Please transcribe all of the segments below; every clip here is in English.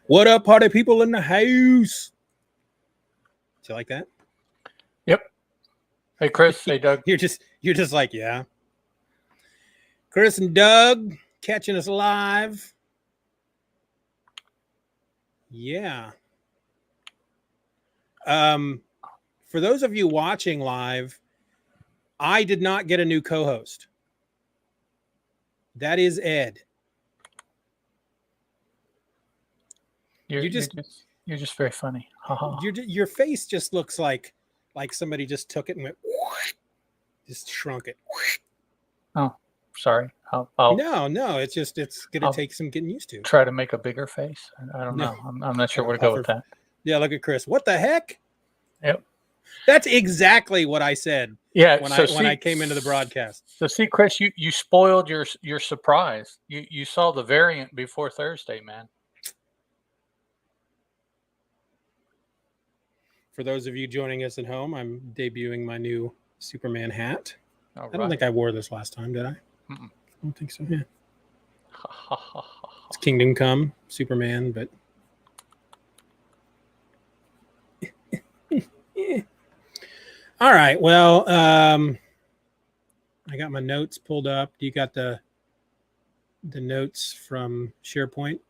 What up, party people in the house? Do you like that? Yep. Hey, Chris. Hey, Doug. You're just like, yeah. Chris and Doug catching us live. Yeah. For those of you watching live, I did not get a new co-host. That is Ed. You're just very funny. Your face just looks like somebody just took it and went, just shrunk it. Oh, sorry. No, it's gonna take some getting used to. Try to make a bigger face. I don't know. I'm not sure where to go with that. Yeah, look at Chris. What the heck? Yep. That's exactly what I said. Yeah. When I came into the broadcast. So see, Chris, you spoiled your surprise. You saw the variant before Thursday, man. For those of you joining us at home, I'm debuting my new Superman hat. All I don't think I wore this last time, did I? Mm-mm. I don't think so. Yeah. It's Kingdom Come, Superman, but all right. Well, I got my notes pulled up. Do you got the notes from SharePoint?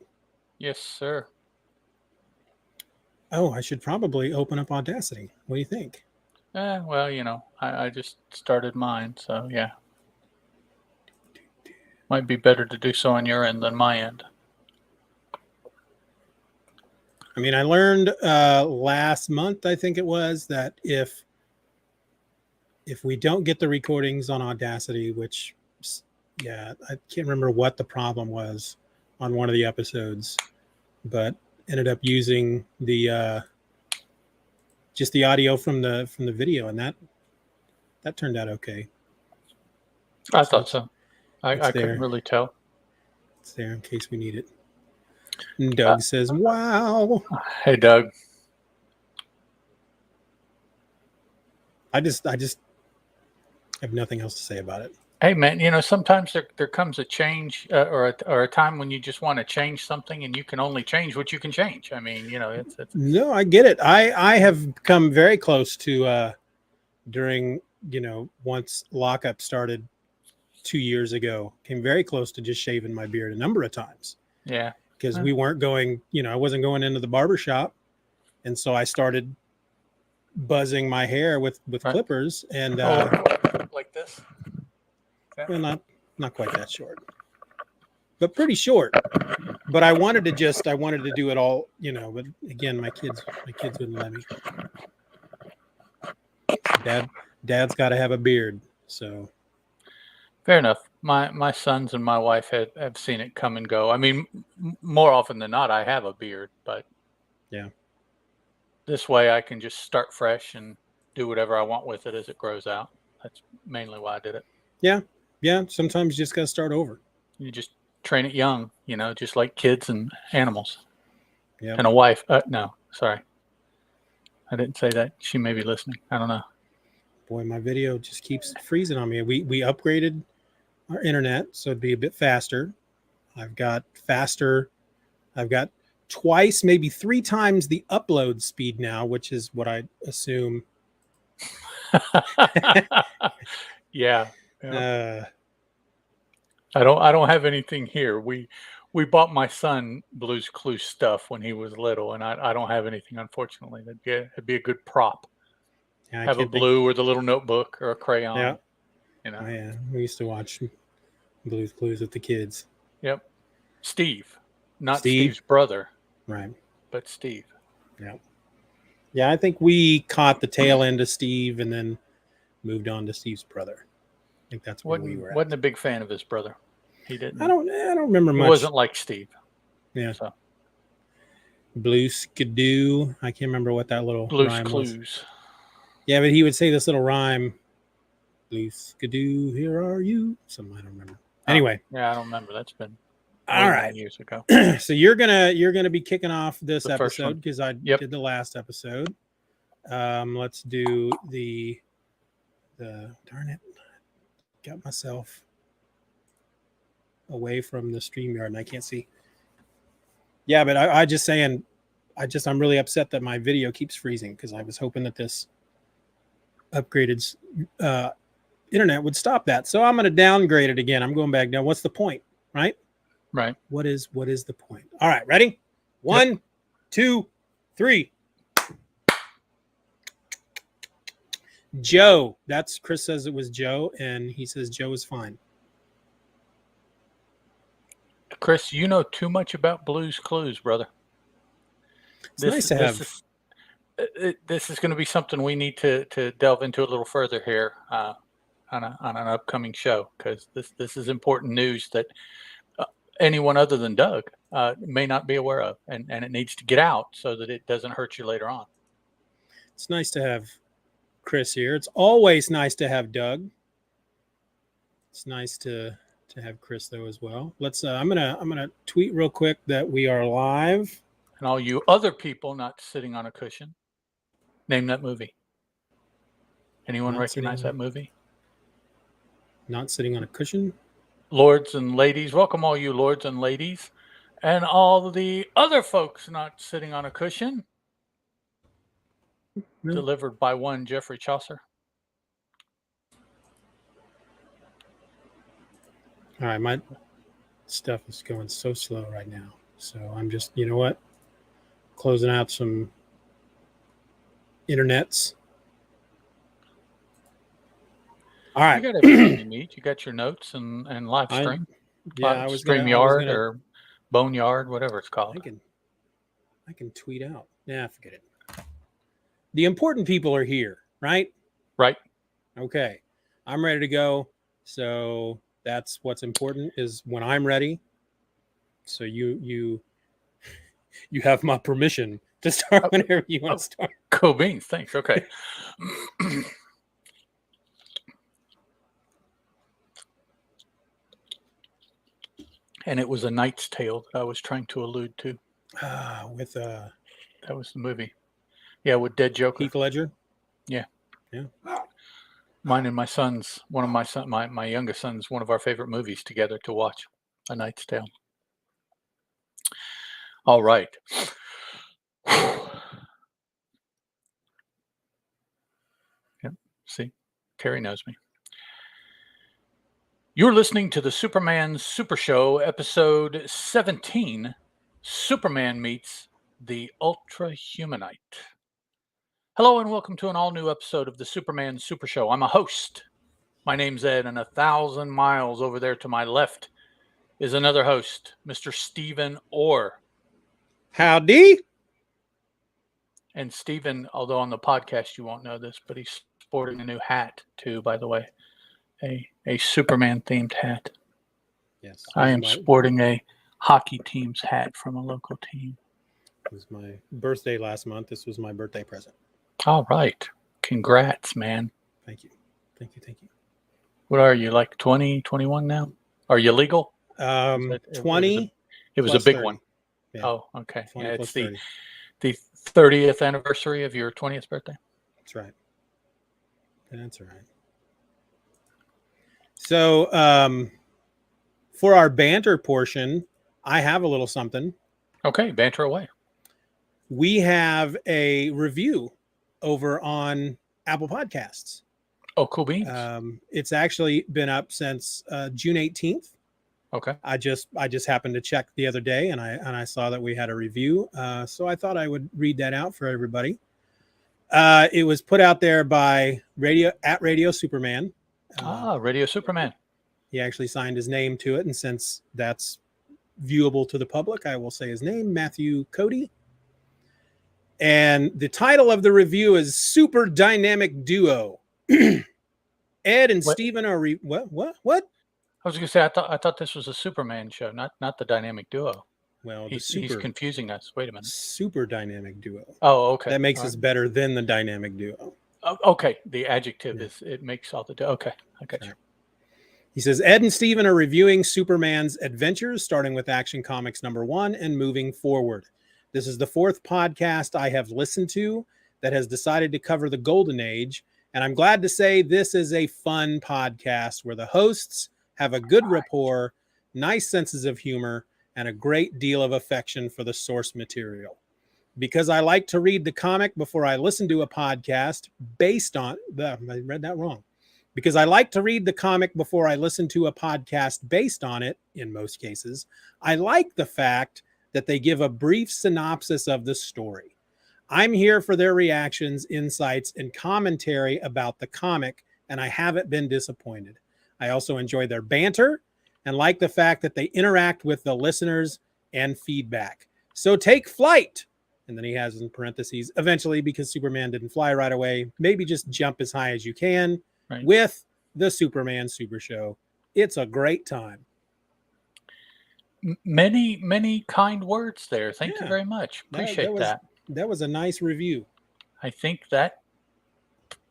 Yes, sir. Oh, I should probably open up Audacity. What do you think? Well, I just started mine, so yeah. Might be better to do so on your end than my end. I mean, I learned last month, I think it was, that if we don't get the recordings on Audacity, which, yeah, I can't remember what the problem was on one of the episodes, but ended up using the just the audio from the video, and that turned out okay. I thought so. I couldn't really tell. It's there in case we need it. And Doug says, "Wow." Hey, Doug. I just have nothing else to say about it. Hey, man, sometimes there comes a change or a time when you just want to change something, and you can only change what you can change. I mean, it's No, I get it. I have come very close to during, once lockup started 2 years ago, came very close to just shaving my beard a number of times. Yeah. Because we weren't going, I wasn't going into the barber shop. And so I started buzzing my hair with clippers and like this. Well, not quite that short, but pretty short. But I wanted to do it all, but again, my kids wouldn't let me. Dad's got to have a beard. So fair enough. My sons and my wife have seen it come and go. I mean, more often than not, I have a beard, but yeah, this way I can just start fresh and do whatever I want with it as it grows out. That's mainly why I did it. Yeah. Yeah. Sometimes you just got to start over. You just train it young, just like kids and animals. Yeah. And a wife. No, sorry. I didn't say that. She may be listening. I don't know. Boy, my video just keeps freezing on me. We upgraded our internet, so it'd be a bit faster. I've got twice, maybe 3 times the upload speed now, which is what I assume. Yeah. I don't have anything here. We bought my son Blue's Clues stuff when he was little, and I don't have anything, unfortunately. That'd be a good prop. Yeah, have a blue or the little notebook or a crayon. Yeah. Oh, yeah. We used to watch Blue's Clues with the kids. Yep. Steve. Not Steve's brother. Right. But Steve. Yeah. Yeah, I think we caught the tail end of Steve and then moved on to Steve's brother. I think that's where we were at. Wasn't a big fan of his brother. He didn't. I don't remember much. He wasn't like Steve. Yeah. So. Blue Skidoo. I can't remember what that little rhyme Clues. was. Yeah, but he would say this little rhyme. Blue Skidoo, here are you. Something I don't remember. Anyway. Yeah, I don't remember. That's been all right. Years ago. So you're gonna be kicking off this episode because I did the last episode. Let's do the darn it. Got myself away from the StreamYard and I can't see. Yeah, but I just saying, I'm really upset that my video keeps freezing because I was hoping that this upgraded internet would stop that. So I'm going to downgrade it again. I'm going back down. What's the point, right? Right. What is the point? All right, ready? 1, 2, 3. Joe. That's Chris says it was Joe, and he says Joe is fine. Chris, you know too much about Blue's Clues, brother. It's nice to have. This is going to be something we need to delve into a little further here on an upcoming show, because this is important news that anyone other than Doug may not be aware of, and it needs to get out so that it doesn't hurt you later on. It's nice to have Chris here. It's always nice to have Doug. It's nice to have Chris though as well. Let's I'm gonna tweet real quick that we are live. And all you other people not sitting on a cushion, name that movie. Anyone recognize that movie? Not sitting on a cushion. Lords and ladies, welcome all you lords and ladies, and all the other folks not sitting on a cushion. Really? Delivered by one Geoffrey Chaucer. All right, my stuff is going so slow right now. So I'm just, you know what? Closing out some internets. All right. You got everything you need. You got your notes and live stream. I was StreamYard or Boneyard, whatever it's called. I can tweet out. Yeah, forget it. The important people are here, right? Right. Okay. I'm ready to go. So that's what's important, is when I'm ready. So you have my permission to start whenever you want to start. Cool beans. Thanks. Okay. And it was A Knight's Tale that I was trying to allude to. That was the movie. Yeah, with Dead Joker. Heath Ledger. Yeah. Yeah. Mine and my son's, my youngest son's, one of our favorite movies together to watch. A Knight's Tale. All right. Yep. See, Terry knows me. You're listening to the Superman Super Show, episode 17, Superman Meets the Ultra-Humanite. Hello and welcome to an all-new episode of the Superman Super Show. I'm a host. My name's Ed, and 1,000 miles over there to my left is another host, Mr. Steeven Orr. Howdy. And Steeven, although on the podcast you won't know this, but he's sporting a new hat too, by the way. A Superman themed hat. Yes. I am sporting a hockey team's hat from a local team. It was my birthday last month. This was my birthday present. All right. Congrats, man. Thank you. What are you, like 20, 21 now? Are you legal? 20. It was a big 30. one. Yeah. Oh, okay. Yeah, it's the 30. 30th anniversary of your 20th birthday. That's right. That's right. So for our banter portion, I have a little something. Okay, banter away. We have a review over on Apple Podcasts. Oh, cool beans. It's actually been up since June 18th. Okay. I just happened to check the other day, and I saw that we had a review. So I thought I would read that out for everybody. It was put out there by Radio Superman. Radio Superman. He actually signed his name to it, and since that's viewable to the public, I will say his name, Matthew Cody. And the title of the review is Super Dynamic Duo. Ed and Steeven are what? I was going to say, I thought this was a Superman show, not the Dynamic Duo. Well, he's confusing us. Wait a minute. Super Dynamic Duo. Oh, okay. That makes us better than the Dynamic Duo. Okay. The adjective it makes all the okay. I got you. He says Ed and Steeven are reviewing Superman's adventures, starting with Action Comics #1 and moving forward. This is the 4th podcast I have listened to that has decided to cover the Golden Age, and I'm glad to say this is a fun podcast where the hosts have a good rapport, nice senses of humor, and a great deal of affection for the source material. Because I like to read the comic before I listen to a podcast based on I read that wrong. Because I like to read the comic before I listen to a podcast based on it, in most cases, I like the fact that they give a brief synopsis of the story. I'm here for their reactions, insights, and commentary about the comic, and I haven't been disappointed. I also enjoy their banter and like the fact that they interact with the listeners and feedback. So take flight. And then he has in parentheses, eventually, because Superman didn't fly right away, maybe just jump as high as you can with the Superman Super Show. It's a great time. Many kind words there. Thank you very much. Appreciate that. That was a nice review. I think that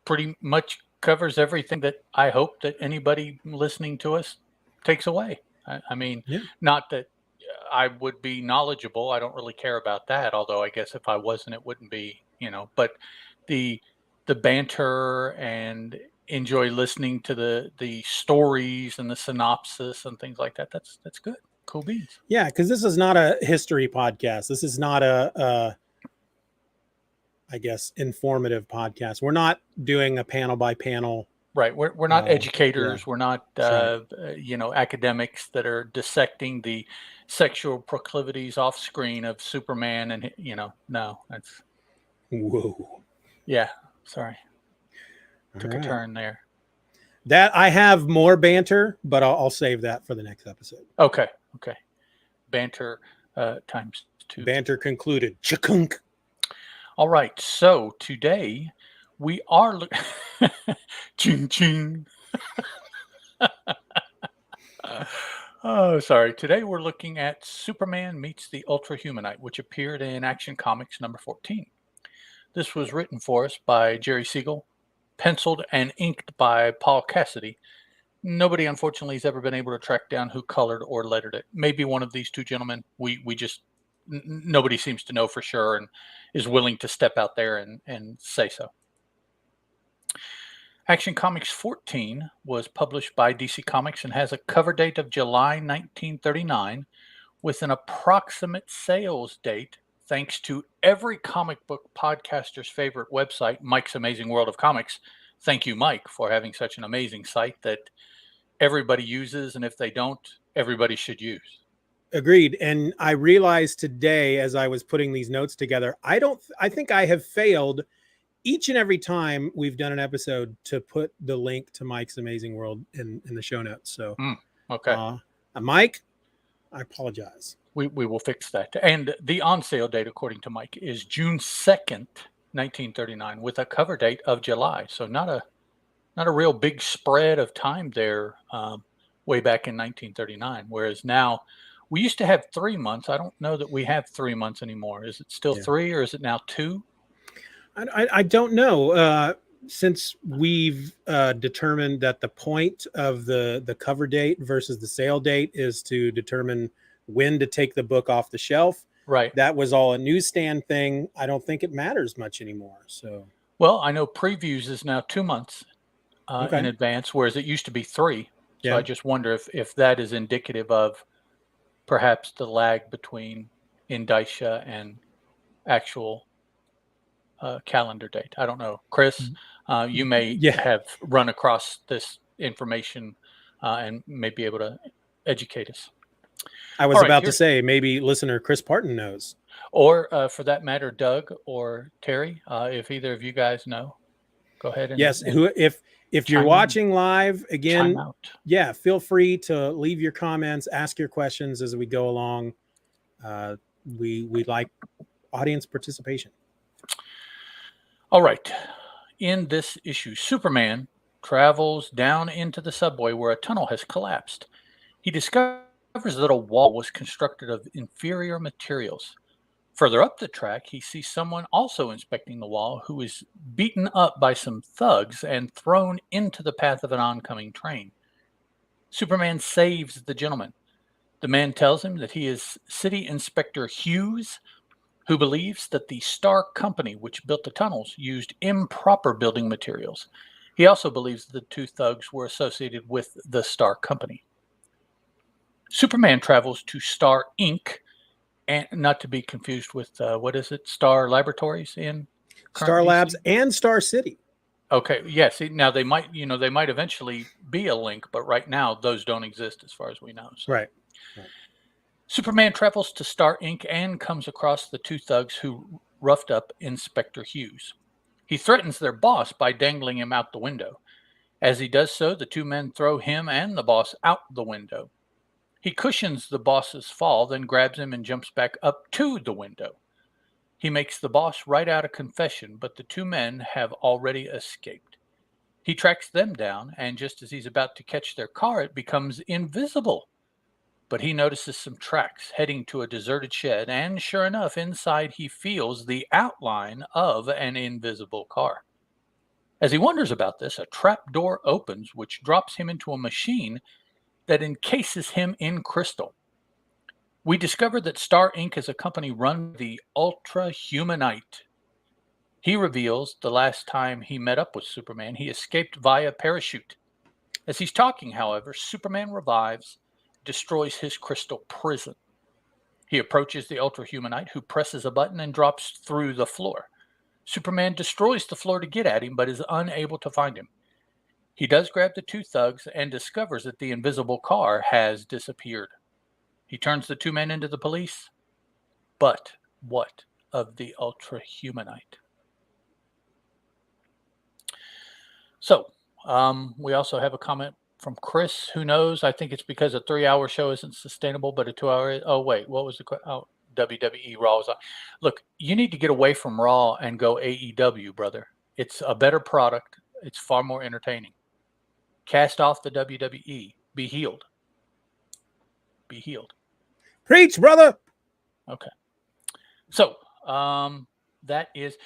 pretty much covers everything that I hope that anybody listening to us takes away. I mean, not that I would be knowledgeable. I don't really care about that. Although I guess if I wasn't, it wouldn't be, but the banter and enjoy listening to the stories and the synopsis and things like that. That's good. Cool beans. Yeah. Cause this is not a history podcast. This is not I guess, informative podcast. We're not doing a panel by panel. Right. We're not educators. Yeah. We're not, academics that are dissecting the sexual proclivities off screen of Superman. And, no, that's. Whoa. Yeah. Sorry. Took a turn there. That I have more banter, but I'll save that for the next episode. Okay. Banter times 2. Banter concluded. Chakunk. All right. So today we are ching ching. Oh, sorry. Today we're looking at Superman Meets the Ultra-Humanite, which appeared in Action Comics number 14. This was written for us by Jerry Siegel, penciled and inked by Paul Cassidy. Nobody, unfortunately, has ever been able to track down who colored or lettered it. Maybe one of these two gentlemen. We just nobody seems to know for sure and is willing to step out there and say so. Action Comics 14 was published by DC Comics and has a cover date of July 1939 with an approximate sales date, thanks to every comic book podcaster's favorite website, Mike's Amazing World of Comics. Thank you, Mike, for having such an amazing site that everybody uses, and if they don't, everybody should use. Agreed. And I realized today, as I was putting these notes together, I think I have failed each and every time we've done an episode to put the link to Mike's Amazing World in the show notes. So, okay. Mike, I apologize. We will fix that. And the on sale date, according to Mike, is June 2nd, 1939, with a cover date of July. So not a real big spread of time there way back in 1939. Whereas now we used to have 3 months. I don't know that we have 3 months anymore. Is it still 3 or is it now 2? I don't know. Since we've determined that the point of the cover date versus the sale date is to determine when to take the book off the shelf. Right. That was all a newsstand thing. I don't think it matters much anymore. So, well, I know previews is now 2 months in advance, whereas it used to be 3. So I just wonder if that is indicative of perhaps the lag between indicia and actual calendar date. I don't know. Chris, you may have run across this information and may be able to educate us. I was about to say, maybe listener Chris Parton knows. Or for that matter, Doug or Terry, if either of you guys know, go ahead and if you're watching live again, feel free to leave your comments, ask your questions as we go along. We like audience participation. All right. In this issue, Superman travels down into the subway where a tunnel has collapsed. He discovers that a wall was constructed of inferior materials. Further up the track, he sees someone also inspecting the wall who is beaten up by some thugs and thrown into the path of an oncoming train. Superman saves the gentleman. The man tells him that he is City Inspector Hughes, who believes that the Star Company, which built the tunnels, used improper building materials. He also believes the two thugs were associated with the Star Company. Superman travels to Star Inc., and not to be confused with what is it? Star Laboratories in current Star Labs DC? and Star City. Okay, yes. Now they might, they might eventually be a link, but right now those don't exist as far as we know. So. Right. Superman travels to Star Inc. and comes across the two thugs who roughed up Inspector Hughes. He threatens their boss by dangling him out the window. As he does so, the two men throw him and the boss out the window. He cushions the boss's fall, then grabs him and jumps back up to the window. He makes the boss write out a confession, but the two men have already escaped. He tracks them down, and just as he's about to catch their car, it becomes invisible. But he notices some tracks heading to a deserted shed, and sure enough, inside he feels the outline of an invisible car. As he wonders about this, a trap door opens, which drops him into a machine that encases him in crystal. We discover that Star Inc. is a company run by the Ultra-Humanite. He reveals the last time he met up with Superman, he escaped via parachute. As he's talking, however, Superman revives, destroys his crystal prison. He approaches the Ultra-Humanite, who presses a button and drops through the floor. Superman destroys the floor to get at him, but is unable to find him. He does grab the two thugs and discovers that the invisible car has disappeared. He turns the two men into the police. But what of the Ultra-Humanite? So, we also have a comment from Chris. Who knows? I think it's because a 3-hour show isn't sustainable, but a 2-hour. Oh, wait. What was the question? Oh, WWE Raw was on. Look, you need to get away from Raw and go AEW, brother. It's a better product. It's far more entertaining. Cast off the WWE. Be healed. Be healed. Preach, brother. Okay. So, that is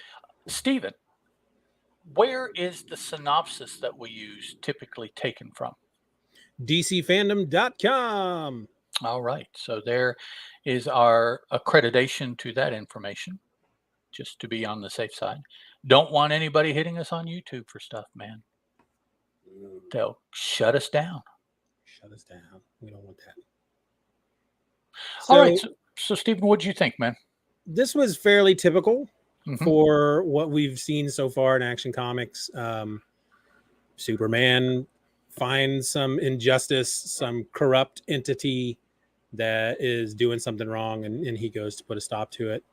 Steeven. Where is the synopsis that we use typically taken from? DCFandom.com. All right. So there is our accreditation to that information, just to be on the safe side. Don't want anybody hitting us on YouTube for stuff, man. They'll shut us down. Shut us down. We don't want that. All right. So Steeven, what did you think, man? This was fairly typical for what we've seen so far in Action Comics. Superman finds some injustice, some corrupt entity that is doing something wrong, and he goes to put a stop to it.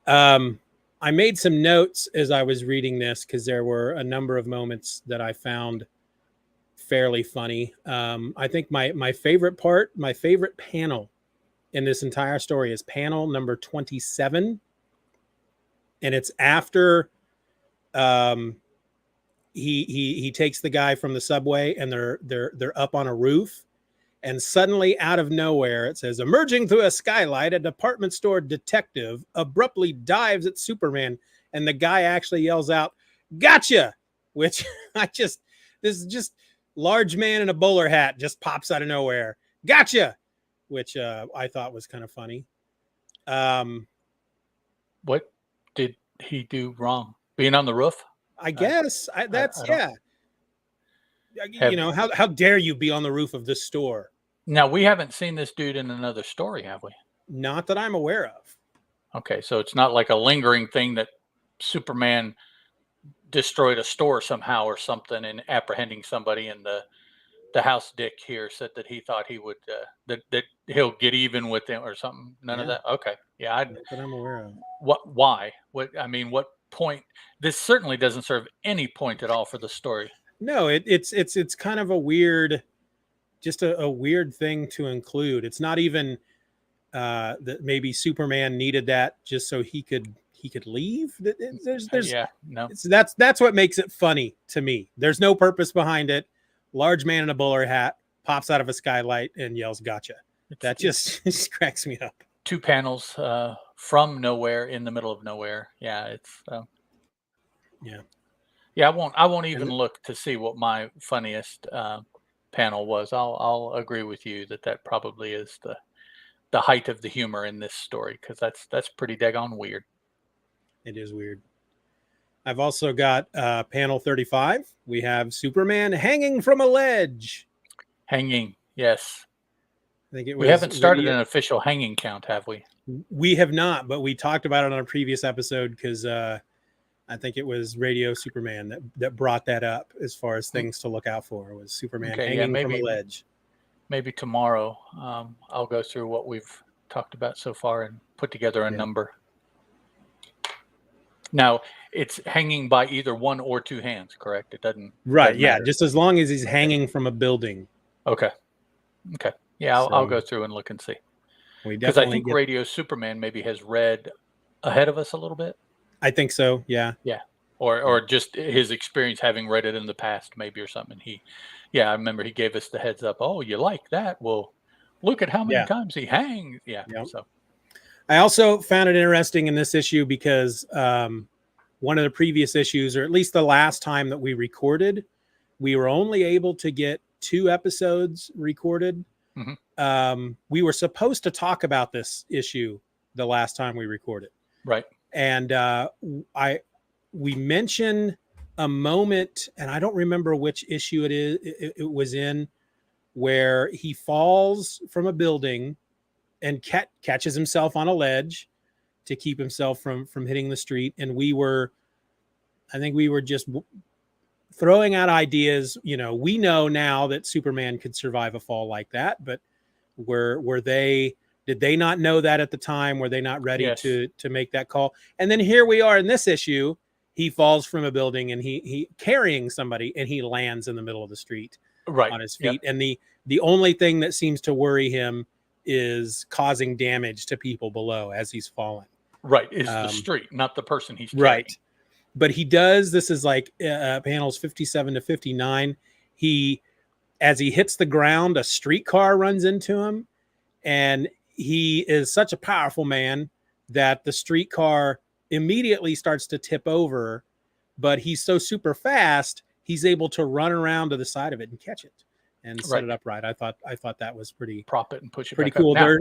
I made some notes as I was reading this because there were a number of moments that I found fairly funny. I think my favorite panel in this entire story is panel number 27. And it's after he takes the guy from the subway, and they're up on a roof, and suddenly out of nowhere it says, emerging through a skylight, a department store detective abruptly dives at Superman, and the guy actually yells out, "Gotcha!" Which this is just large man in a bowler hat just pops out of nowhere. Gotcha! Which I thought was kind of funny. What did he do wrong? Being on the roof? I guess yeah. How dare you be on the roof of this store? Now, we haven't seen this dude in another story, have we? Not that I'm aware of. Okay, so it's not like a lingering thing that Superman destroyed a store somehow or something in apprehending somebody, and the house dick here said that he thought he would that he'll get even with them or something. None of that. Okay, yeah, Not that I'm aware of. Why? What point? This certainly doesn't serve any point at all for the story. No, it's kind of a weird, just a weird thing to include. It's not even that maybe Superman needed that just so he could leave. That's what makes it funny to me. There's no purpose behind it. Large man in a bowler hat pops out of a skylight and yells, "Gotcha!" That just cracks me up. 2 panels from nowhere in the middle of nowhere. Yeah, it's yeah. I won't even look to see what my funniest panel was. I'll agree with you that probably is the height of the humor in this story, because that's pretty daggone weird. It is weird. I've also got panel 35. We have Superman hanging from a ledge. Hanging, yes. I think it We was haven't started radio. an official hanging count, have we? We have not, but we talked about it on a previous episode because I think it was Radio Superman that brought that up as far as things to look out for, was Superman Okay, yeah, hanging from a ledge. maybe tomorrow I'll go through what we've talked about so far and put together a Yeah. number. Now, it's hanging by either one or two hands, correct? It doesn't Yeah, matter. just as long as he's hanging from a building. Okay. Yeah, I'll So go through and look and see. we Because I definitely think Radio Superman maybe has read ahead of us a little bit. I think so. Yeah. Yeah. Or just his experience having read it in the past, maybe, or something. I remember he gave us the heads up. Oh, you like that? Well, look at how many times he hangs. Yeah. Yep. So I also found it interesting in this issue because one of the previous issues, or at least the last time that we recorded, we were only able to get 2 episodes recorded. We were supposed to talk about this issue the last time we recorded. Right. And we mentioned a moment, and I don't remember which issue it was in, where he falls from a building and catches himself on a ledge to keep himself from hitting the street. And I think we were just throwing out ideas. You know, we know now that Superman could survive a fall like that, but did they not know that at the time? Were they not ready to make that call? And then here we are in this issue. He falls from a building and he carrying somebody, and he lands in the middle of the street on his feet. Yep. And the only thing that seems to worry him is causing damage to people below as he's falling. Right. Is the street, not the person he's carrying. Right. But he does, this is like panels 57 to 59. As he hits the ground, a streetcar runs into him, and he is such a powerful man that the streetcar immediately starts to tip over, but he's so super fast, he's able to run around to the side of it and catch it and set it upright. I thought that was prop it and push it pretty back cool. Now,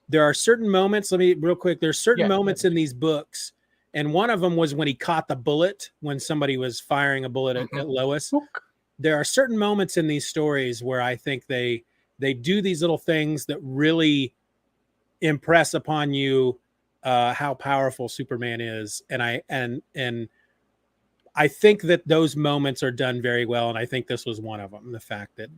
there are certain moments, there's certain moments in these books, and one of them was when he caught the bullet, when somebody was firing a bullet at Lois. There are certain moments in these stories where I think they do these little things that really impress upon you how powerful Superman is, and I think that those moments are done very well, and I think this was one of them. The fact that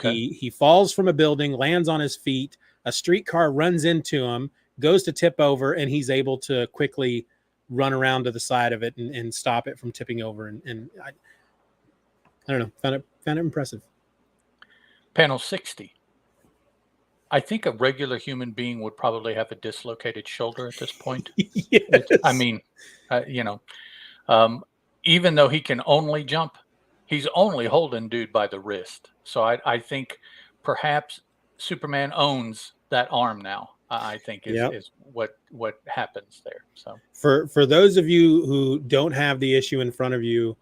he falls from a building, lands on his feet, a streetcar runs into him, goes to tip over, and he's able to quickly run around to the side of it and stop it from tipping over. And I don't know, found it impressive. Panel 60. I think a regular human being would probably have a dislocated shoulder at this point. Yes. I mean, even though he can only jump, he's only holding dude by the wrist. So I think perhaps Superman owns that arm now. I think is what happens there. So for those of you who don't have the issue in front of you,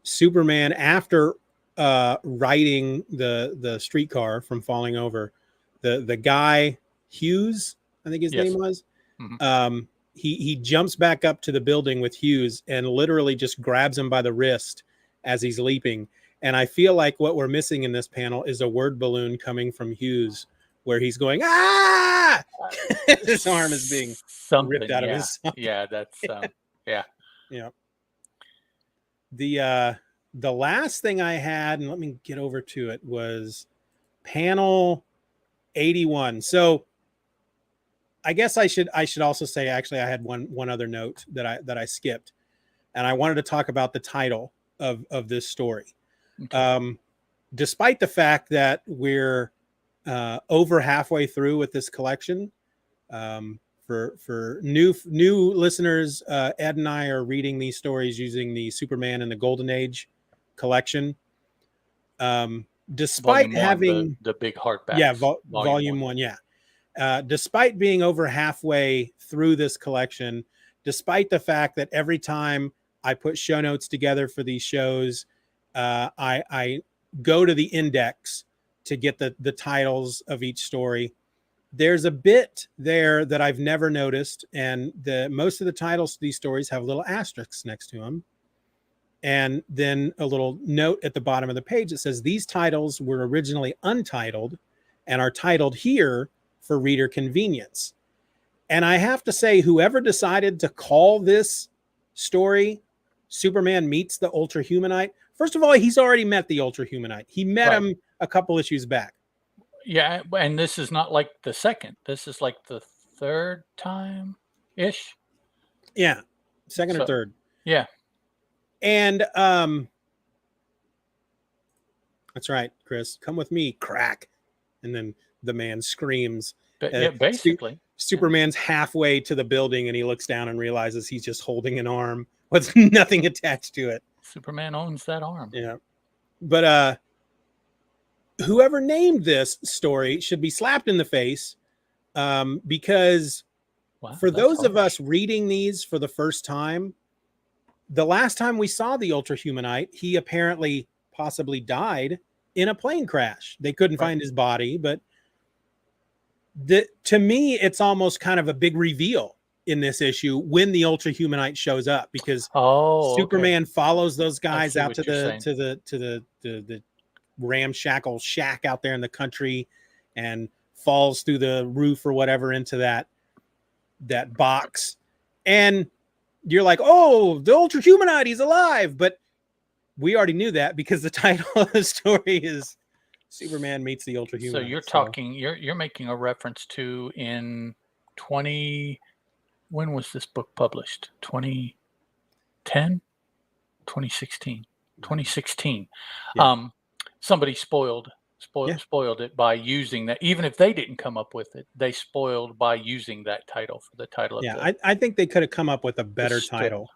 Superman, after righting the streetcar from falling over, the guy Hughes, I think his name was, he jumps back up to the building with Hughes and literally just grabs him by the wrist as he's leaping. And I feel like what we're missing in this panel is a word balloon coming from Hughes, where he's going, ah! His arm is being ripped out of his socket. Yeah, that's yeah. The last thing I had, and let me get over to it, was panel 81. So I guess I should also say, actually, I had one other note that I skipped, and I wanted to talk about the title of this story. Despite the fact that we're over halfway through with this collection, for new listeners, Ed and I are reading these stories using the Superman in the Golden Age collection. Despite having the big hardback, volume 1, despite being over halfway through this collection, despite the fact that every time I put show notes together for these shows, I go to the index to get the titles of each story. There's a bit there that I've never noticed, and most of the titles to these stories have little asterisks next to them, and then a little note at the bottom of the page that says these titles were originally untitled and are titled here for reader convenience. And I have to say, whoever decided to call this story Superman Meets the Ultra-Humanite, first of all, he's already met the Ultra-Humanite. He met him a couple issues back. Yeah, and this is not like the second. This is like the third time-ish. Yeah, second or third. Yeah. And that's right, Chris. Come with me, crack. And then the man screams. Yeah, basically. Superman's halfway to the building and he looks down and realizes he's just holding an arm with nothing attached to it. Superman owns that arm. Yeah. But whoever named this story should be slapped in the face, because for those of us reading these for the first time, the last time we saw the Ultra-Humanite, he apparently possibly died in a plane crash. They couldn't find his body, but to me, it's almost kind of a big reveal in this issue when the Ultra-Humanite shows up, because Superman follows those guys out to the ramshackle shack out there in the country and falls through the roof or whatever into that box. And you're like, oh, the Ultra-Humanite, he's alive. But we already knew that because the title of the story is Superman Meets the Ultra-Humanite. So you're talking, you're making a reference to in when was this book published? 2010, 2016, 2016. Yeah. Somebody spoiled it by using that. Even if they didn't come up with it, they spoiled by using that title for the title of the I think they could have come up with a better title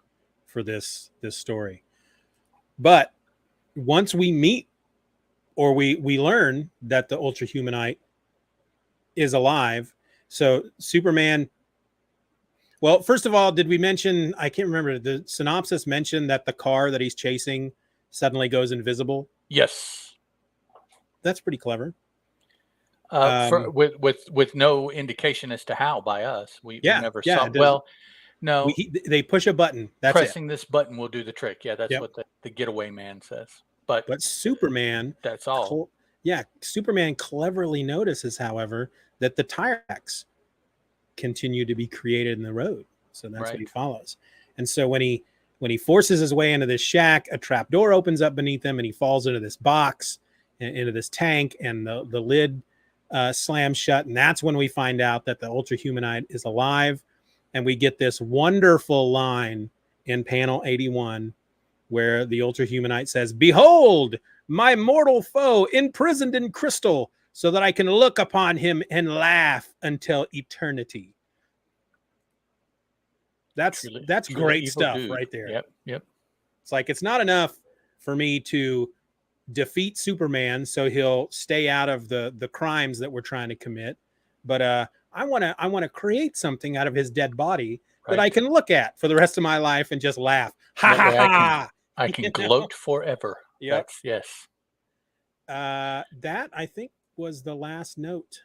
for this story. But once we meet or we learn that the Ultra-Humanite is alive, so Superman, well, first of all, did we mention, I can't remember, the synopsis mentioned that the car that he's chasing suddenly goes invisible? Yes. That's pretty clever. With no indication as to how by us. We never saw. Well, no. They push a button. That's pressing this button will do the trick. Yeah, that's what the getaway man says. But Superman, that's all. Superman cleverly notices, however, that the tire tracks continue to be created in the road. So that's what he follows. And so when he forces his way into this shack, a trap door opens up beneath him and he falls into this box, into this tank, and the lid slams shut. And that's when we find out that the Ultra-Humanite is alive. And we get this wonderful line in panel 81 where the Ultra-Humanite says, "Behold, my mortal foe imprisoned in crystal, so that I can look upon him and laugh until eternity." That's great stuff right there. Yep. It's like, it's not enough for me to defeat Superman so he'll stay out of the crimes that we're trying to commit, but I want to create something out of his dead body that I can look at for the rest of my life and just laugh. Ha ha ha! I can gloat forever. Yep. Yes. That, I think, was the last note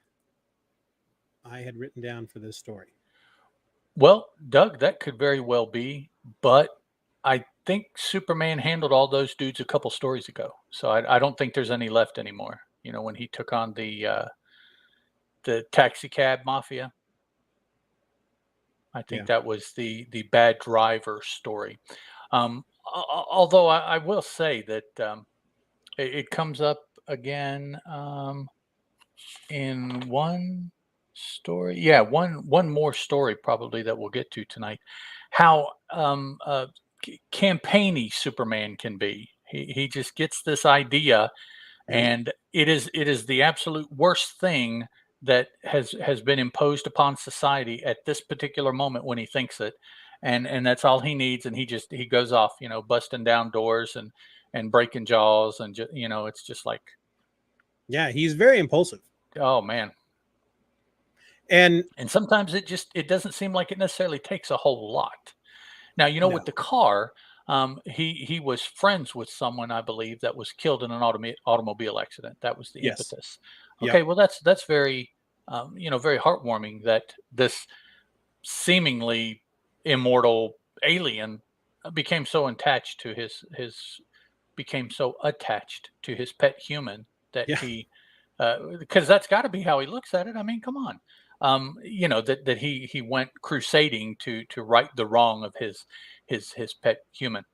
I had written down for this story. Well, Doug, that could very well be, but I think Superman handled all those dudes a couple stories ago, so I don't think there's any left anymore. You know, when he took on the taxi cab mafia, I think that was the bad driver story. Although I will say that it comes up again in one story. Yeah, one more story probably that we'll get to tonight. How campaigny Superman can be. He just gets this idea, and it is the absolute worst thing that has been imposed upon society at this particular moment when he thinks it, and that's all he needs, and he goes off, you know, busting down doors and breaking jaws, and you know, it's just like, he's very impulsive. Oh man. And sometimes it doesn't seem like it necessarily takes a whole lot. Now, you know, with the car, he was friends with someone, I believe, that was killed in an automobile accident. That was the impetus. Okay, well, that's very, very heartwarming that this seemingly immortal alien became so attached to his pet human that he because that's got to be how he looks at it. I mean, come on. That he went crusading to right the wrong of his pet human.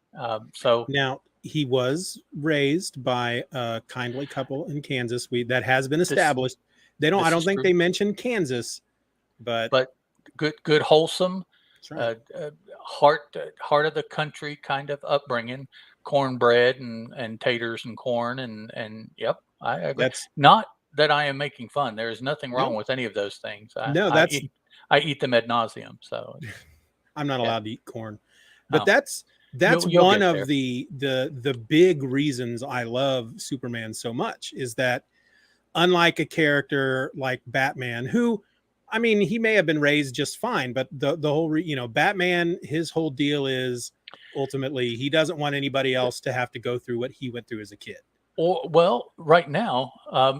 So Now, he was raised by a kindly couple in Kansas. That has been this established. I this don't is think true, they mentioned Kansas, but but good wholesome, that's right. heart of the country kind of upbringing, cornbread and taters and corn and yep, I agree. That's Not that I am making fun. There is nothing wrong no, with any of those things. no, that's I eat them ad nauseum. So I'm not yeah, allowed to eat corn. But oh, that's you'll one get of there. the big reasons I love Superman so much is that unlike a character like Batman, who, I mean, he may have been raised just fine, but the whole Batman, his whole deal is ultimately he doesn't want anybody else to have to go through what he went through as a kid. Or well, right now,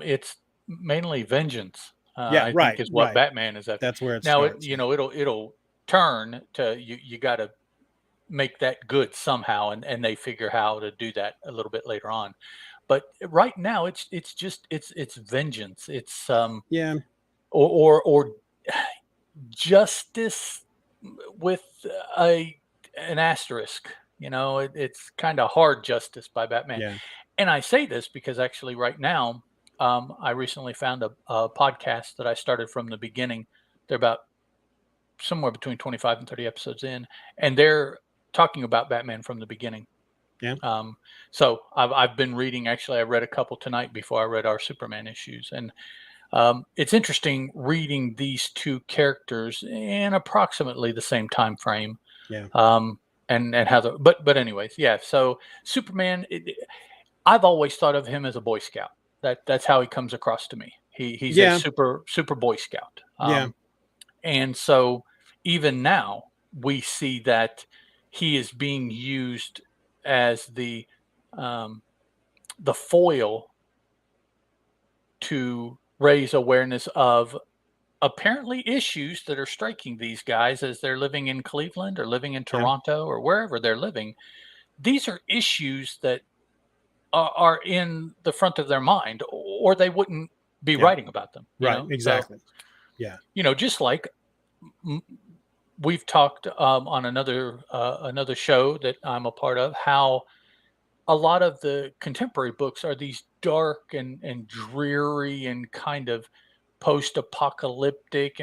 it's mainly vengeance. Yeah, I think right, is what right. Batman is after. That's where it Now, starts. Yeah, it'll turn to you. You got to make that good somehow, and they figure how to do that a little bit later on. But right now, it's just it's vengeance. It's yeah, or justice with a an asterisk. It's kind of hard justice by Batman. yeah, And I say this because actually, right now, I recently found a podcast that I started from the beginning. They're about somewhere between 25 and 30 episodes in, and they're talking about Batman from the beginning. yeah, Um, so I've been reading. Actually, I read a couple tonight before I read our Superman issues, and it's interesting reading these two characters in approximately the same time frame. yeah, Um, and how the but anyways, yeah. So Superman, I've always thought of him as a Boy Scout. That's how he comes across to me. He's a yeah, super Boy Scout. yeah, And so even now we see that he is being used as um, the foil to raise awareness of apparently issues that are striking these guys as they're living in Cleveland or living in yeah, Toronto or wherever they're living. These are issues that are in the front of their mind, or they wouldn't be yeah. writing about them. Right, So exactly. Yeah, just like m- we've talked on another show that I'm a part of, how a lot of the contemporary books are these dark and dreary and kind of post-apocalyptic,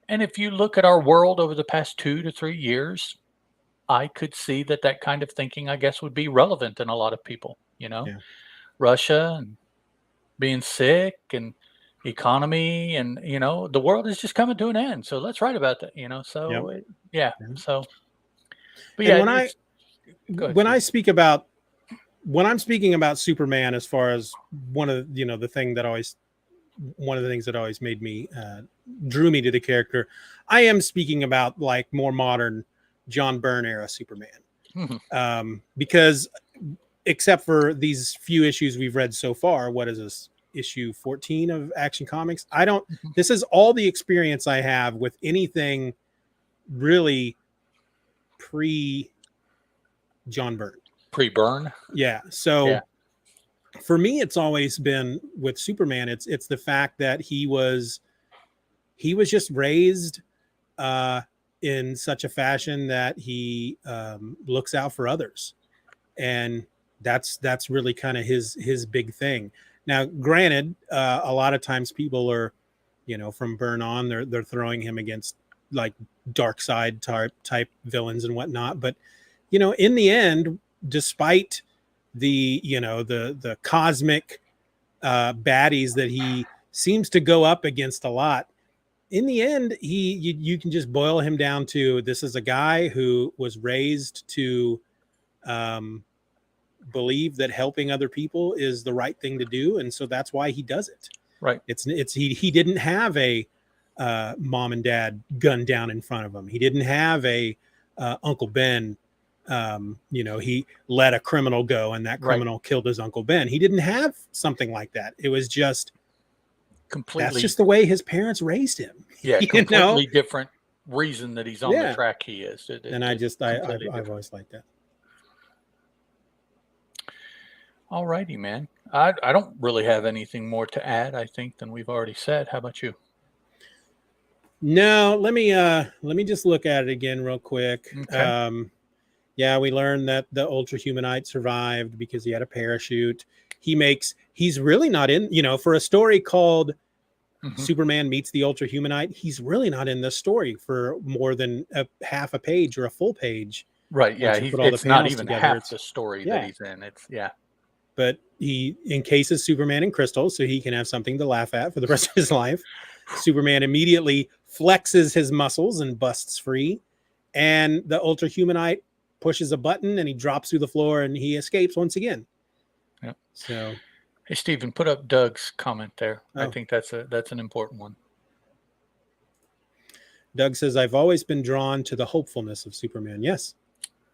and if you look at our world over the past 2 to 3 years, I could see that kind of thinking, I guess, would be relevant in a lot of people. yeah, Russia and being sick and economy, and the world is just coming to an end. So let's write about that. yeah. Yeah. Yeah. So, but And yeah, when it's go ahead, when I Steve. speak about when I'm speaking about Superman, as far as one of the things that always made me drew me to the character, I am speaking about like more modern John Byrne era Superman, Mhm. because except for these few issues we've read so far, what is this, issue 14 of Action Comics? I don't. Mhm. This is all the experience I have with anything really pre John Byrne. Pre-burn. Yeah. Yeah. So for me, it's always been with Superman. It's the fact that he was just raised uh, in such a fashion that he looks out for others, and that's really kind of his big thing. Now, granted, a lot of times people are, from Burn on, they're throwing him against like dark side type villains and whatnot, but in the end, despite the cosmic baddies that he seems to go up against a lot, in the end, you can just boil him down to, this is a guy who was raised to um, believe that helping other people is the right thing to do, and so that's why he does it. Right. He didn't have a mom and dad gunned down in front of him. He didn't have a Uncle Ben. He let a criminal go, and that Right. criminal killed his Uncle Ben. He didn't have something like that. It was just that's Completely. just the way his parents raised him. Yeah. you know? Completely different reason that he's on the Yeah. track he is. And I Just just completely I've different. always liked that. All righty, man. I don't really have anything more to add, I think, than we've already said. How about you? No, let me just look at it again real quick. Okay. Yeah, we learned that the Ultra-Humanite survived because he had a parachute. He's really not in, for a story called Mhm. Superman Meets the Ultra-Humanite, he's really not in this story for more than a half a page or a full page. Right, yeah, Once you put all the it's not panels even together, half it's the story that yeah. he's in. It's yeah. But he encases Superman in crystal so he can have something to laugh at for the rest of his life. Superman immediately flexes his muscles and busts free, and the Ultra-Humanite pushes a button and he drops through the floor and he escapes once again. Yeah. So, Hey, Stephen, put up Doug's comment there. I oh, think that's an important one. Doug says, I've always been drawn to the hopefulness of Superman. Yes.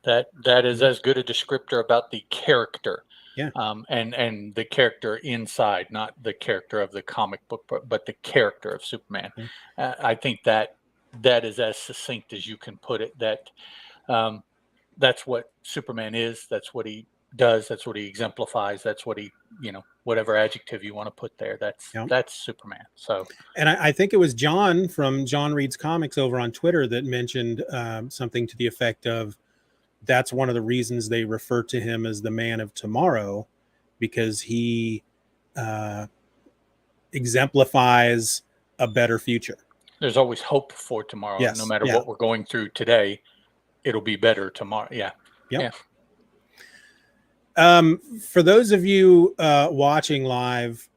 That is as good a descriptor about the character, Yeah. and the character inside, not the character of the comic book, but the character of Superman. Yeah. I think that is as succinct as you can put it. Um, that's what Superman is. That's what he does. That's what he exemplifies. That's what he, whatever adjective you want to put there. Yeah. That's Superman. So, And I think it was John from John Reads Comics over on Twitter that mentioned something to the effect of that's one of the reasons they refer to him as the Man of Tomorrow, because he exemplifies a better future. there's always hope for tomorrow. No Yes. matter Yeah. what we're going through today, it'll be better tomorrow. Yeah. Yep. Yeah. For those of you watching live,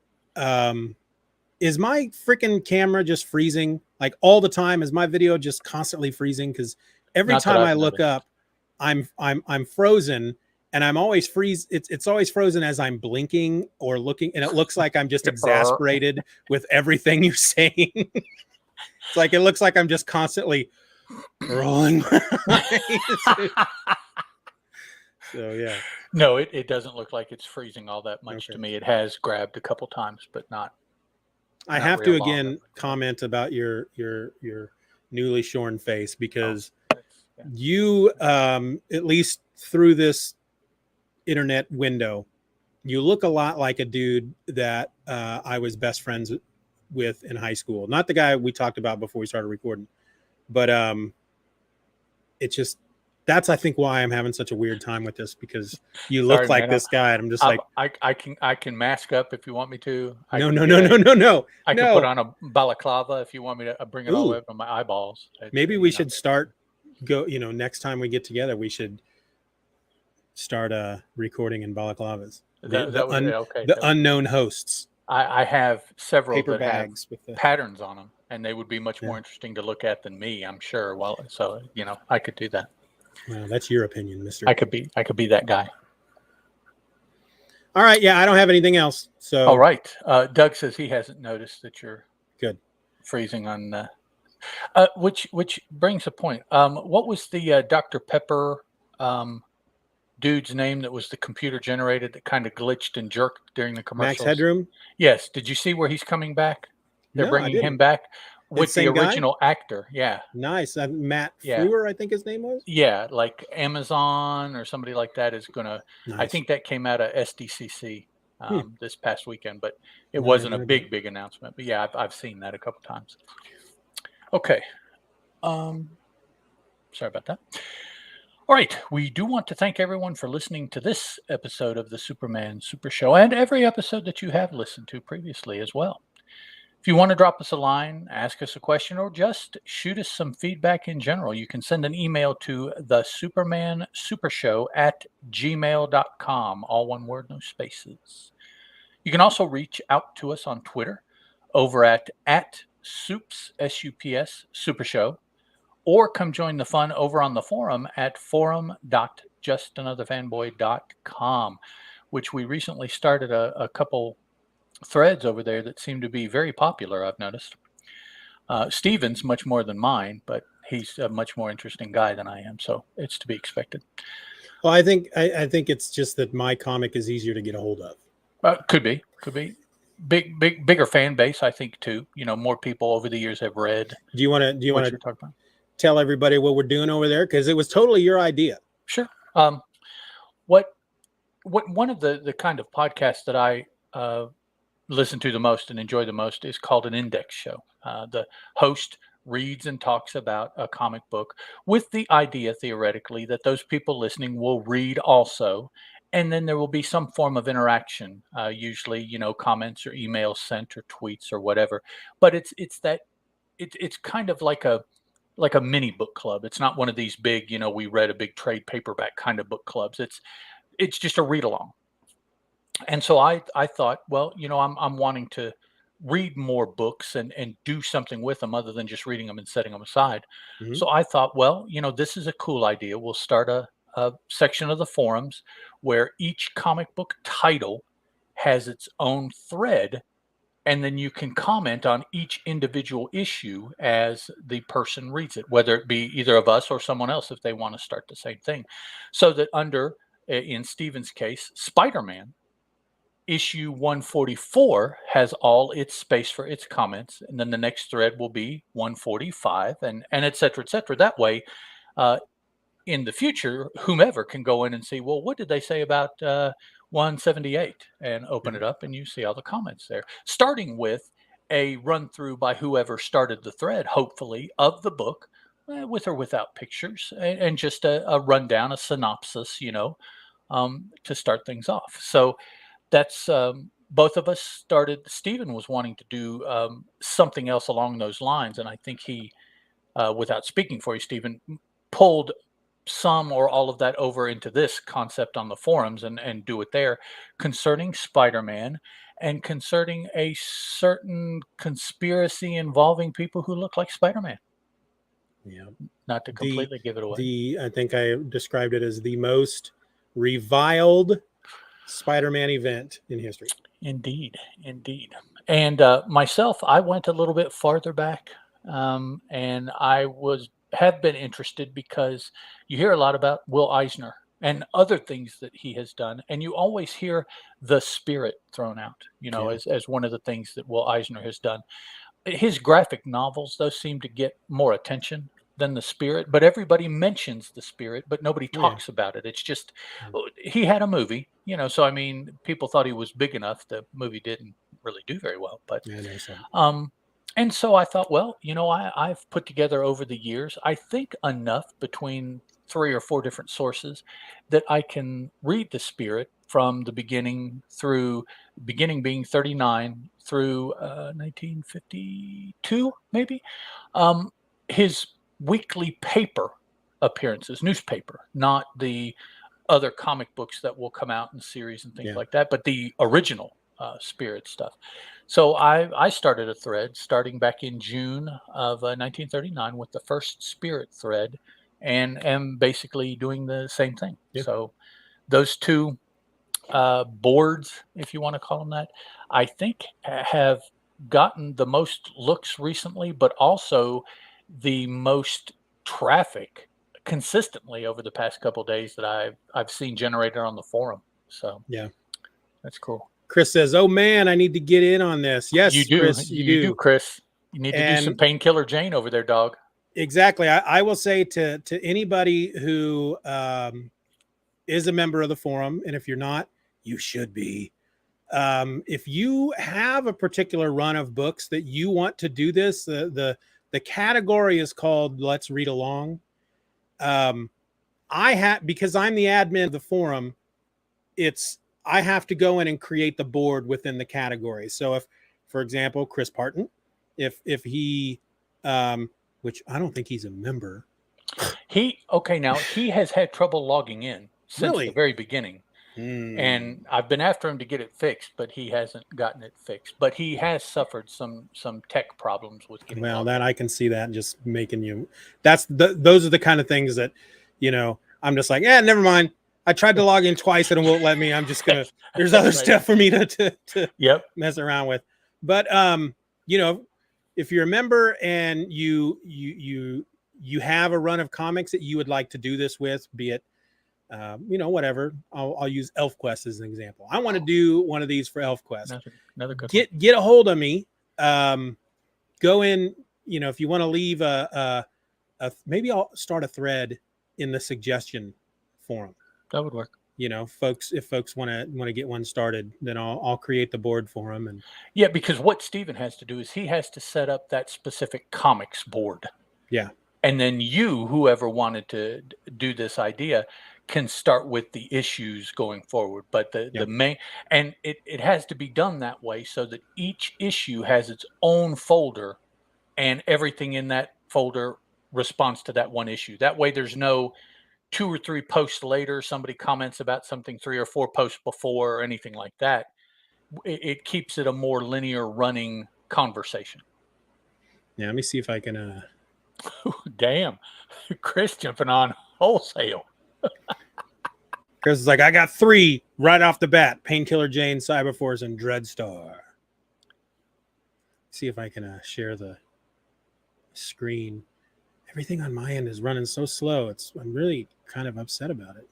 is my freaking camera just freezing like all the time? Is my video just constantly freezing? Because every Not that time I I've look noticed. up, I'm frozen, and I'm always it's always frozen as I'm blinking or looking, and it looks like I'm just exasperated with everything you're saying. It's like it looks like I'm just constantly rolling my eyes. So yeah. No, it doesn't look like it's freezing all that much Okay. to me. It has grabbed a couple times, but not. I Not have to real long, again though. comment about your newly shorn face, because Yeah. you at least through this internet window, you look a lot like a dude that I was best friends with in high school. Not the guy we talked about before we started recording, but it's just that's I think why I'm having such a weird time with this, because you look Sorry, like man. this guy, and I'm just like, I can mask up if you want me to. I no, can no, get no, a, no, no, no, I can put no. on a balaclava if you want me to bring it all the way Ooh, up on my eyeballs. maybe we should start next time we get together, we should start recording in balaclavas. That would okay. The unknown hosts. I have several Paper that have bags with the patterns on them, and they would be much Yeah. more interesting to look at than me, I'm sure. Well, so I could do that. Well, that's your opinion, mister. I could be that guy. All right. Yeah, I don't have anything else. So All right. Doug says he hasn't noticed that you're good. freezing on. Which brings a point. What was the Dr. Pepper dude's name that was the computer generated that kind of glitched and jerked during the Max commercials? Headroom? Yes. Did you see where he's coming back? They're No, I bringing him didn't. back It's with the same guy? original actor. Yeah. Nice. Matt Yeah. Frewer, I think his name was. Yeah, like Amazon or somebody like that is gonna. Nice. I think that came out of SDCC this past weekend, but it No, I wasn't a haven't heard big announcement. But yeah, I've seen that a couple times. Okay. Sorry about that. All right, we do want to thank everyone for listening to this episode of the Superman Super Show, and every episode that you have listened to previously as well. If you want to drop us a line, ask us a question, or just shoot us some feedback in general, you can send an email to the Superman Super Show at gmail.com. All one word, no spaces. You can also reach out to us on Twitter over at Soups, S-U-P-S, Super Show, or come join the fun over on the forum at forum.justanotherfanboy.com, which we recently started a couple threads over there that seem to be very popular, I've noticed. Steven's much more than mine, but he's a much more interesting guy than I am, so it's to be expected. Well, I think it's just that my comic is easier to get a hold of. Could be bigger fan base, I think, too. More people over the years have read. Do you want to talk about? Tell everybody what we're doing over there? Because it was totally your idea. Sure. What one of the kind of podcasts that I listen to the most and enjoy the most is called an index show. The host reads and talks about a comic book with the idea, theoretically, that those people listening will read also. And then there will be some form of interaction, usually, comments or emails sent or tweets or whatever. But it's kind of like a mini book club. It's not one of these big, we read a big trade paperback kind of book clubs. It's just a read along. And so I thought, well, I'm wanting to read more books and do something with them other than just reading them and setting them aside. Mhm. So I thought, well, this is a cool idea. We'll start a section of the forums where each comic book title has its own thread, and then you can comment on each individual issue as the person reads it, whether it be either of us or someone else if they want to start the same thing. So that in Steven's case, Spider-Man, issue 144 has all its space for its comments, and then the next thread will be 145, and et cetera, et cetera. That way, uh, in the future, whomever can go in and see, well, what did they say about 178, and open Yeah. it up, and you see all the comments there, starting with a run through by whoever started the thread, hopefully, of the book, with or without pictures, and just a rundown, a synopsis, to start things off. So that's both of us started. Steven was wanting to do something else along those lines, and I think he, without speaking for you, Steven, pulled some or all of that over into this concept on the forums and do it there concerning Spider-Man and concerning a certain conspiracy involving people who look like Spider-Man. Yeah. Not to The completely give it away. I think I described it as the most reviled Spider-Man event in history. Indeed, indeed. And myself, I went a little bit farther back, and I have been interested because you hear a lot about Will Eisner and other things that he has done, and you always hear the spirit thrown out, Yeah. as one of the things that Will Eisner has done. His graphic novels, those seem to get more attention than the spirit, but everybody mentions the spirit, but nobody Oh, yeah. talks about it. It's just, Yeah. he had a movie, so I mean, people thought he was big enough. The movie didn't really do very well, but Yeah, I never saw it. um, and so I thought, well, I've put together over the years, I think enough between 3 or 4 different sources that I can read the spirit from the beginning through beginning being 39 through 1952, maybe. Um, his weekly paper appearances, newspaper, not the other comic books that will come out in series and things Yeah. like that, but the original spirit stuff. So I started a thread starting back in June of 1939 with the first spirit thread, and am basically doing the same thing. Yeah. So those two boards, if you want to call them that, I think have gotten the most looks recently, but also the most traffic consistently over the past couple of days that I've seen generated on the forum. So Yeah. that's cool. Chris says, "Oh man, I need to get in on this." You Yes, do, Chris, you you do, do. Chris. You need to do some And painkiller Jane over there, dog. exactly, I will say to anybody who is a member of the forum, and if you're not, you should be. If you have a particular run of books that you want to do this, the category is called "Let's Read Along." Um, I have, because I'm the admin of the forum. I have to go in and create the board within the category. So if, for example, Chris Parton, if he, which I don't think he's a member. Now he has had trouble logging in since the Really? very beginning. And I've been after him to get it fixed, but he hasn't gotten it fixed. But he has suffered some tech problems with getting Well, logged that in. I can see that just making you. Those are the kind of things that, I'm just like, yeah, never mind. I tried to log in twice and it won't let me. I'm just gonna. There's other Right. stuff for me to Yep. mess around with. But you know, if you're a member and you have a run of comics that you would like to do this with, be it whatever. I'll use ElfQuest as an example. I want to do one of these for ElfQuest. Another good one. Get a hold of me. Go in. If you want to leave maybe I'll start a thread in the suggestion forum. That would work. if folks want to get one started, then I'll create the board for them. And Yeah, because what Steven has to do is he has to set up that specific comics board. yeah, And then whoever wanted to do this idea, can start with the issues going forward. But the main, and it has to be done that way so that each issue has its own folder, and everything in that folder responds to that one issue. That way there's no 2 or 3 posts later, somebody comments about something 3 or 4 posts before or anything like that. It keeps it a more linear running conversation. Yeah, let me see if I can. Damn, Chris jumping on wholesale. Chris is like, I got 3 right off the bat: Painkiller Jane, Cyberforce, and Dreadstar. See if I can share the screen. Everything on my end is running so slow. I'm really kind of upset about it.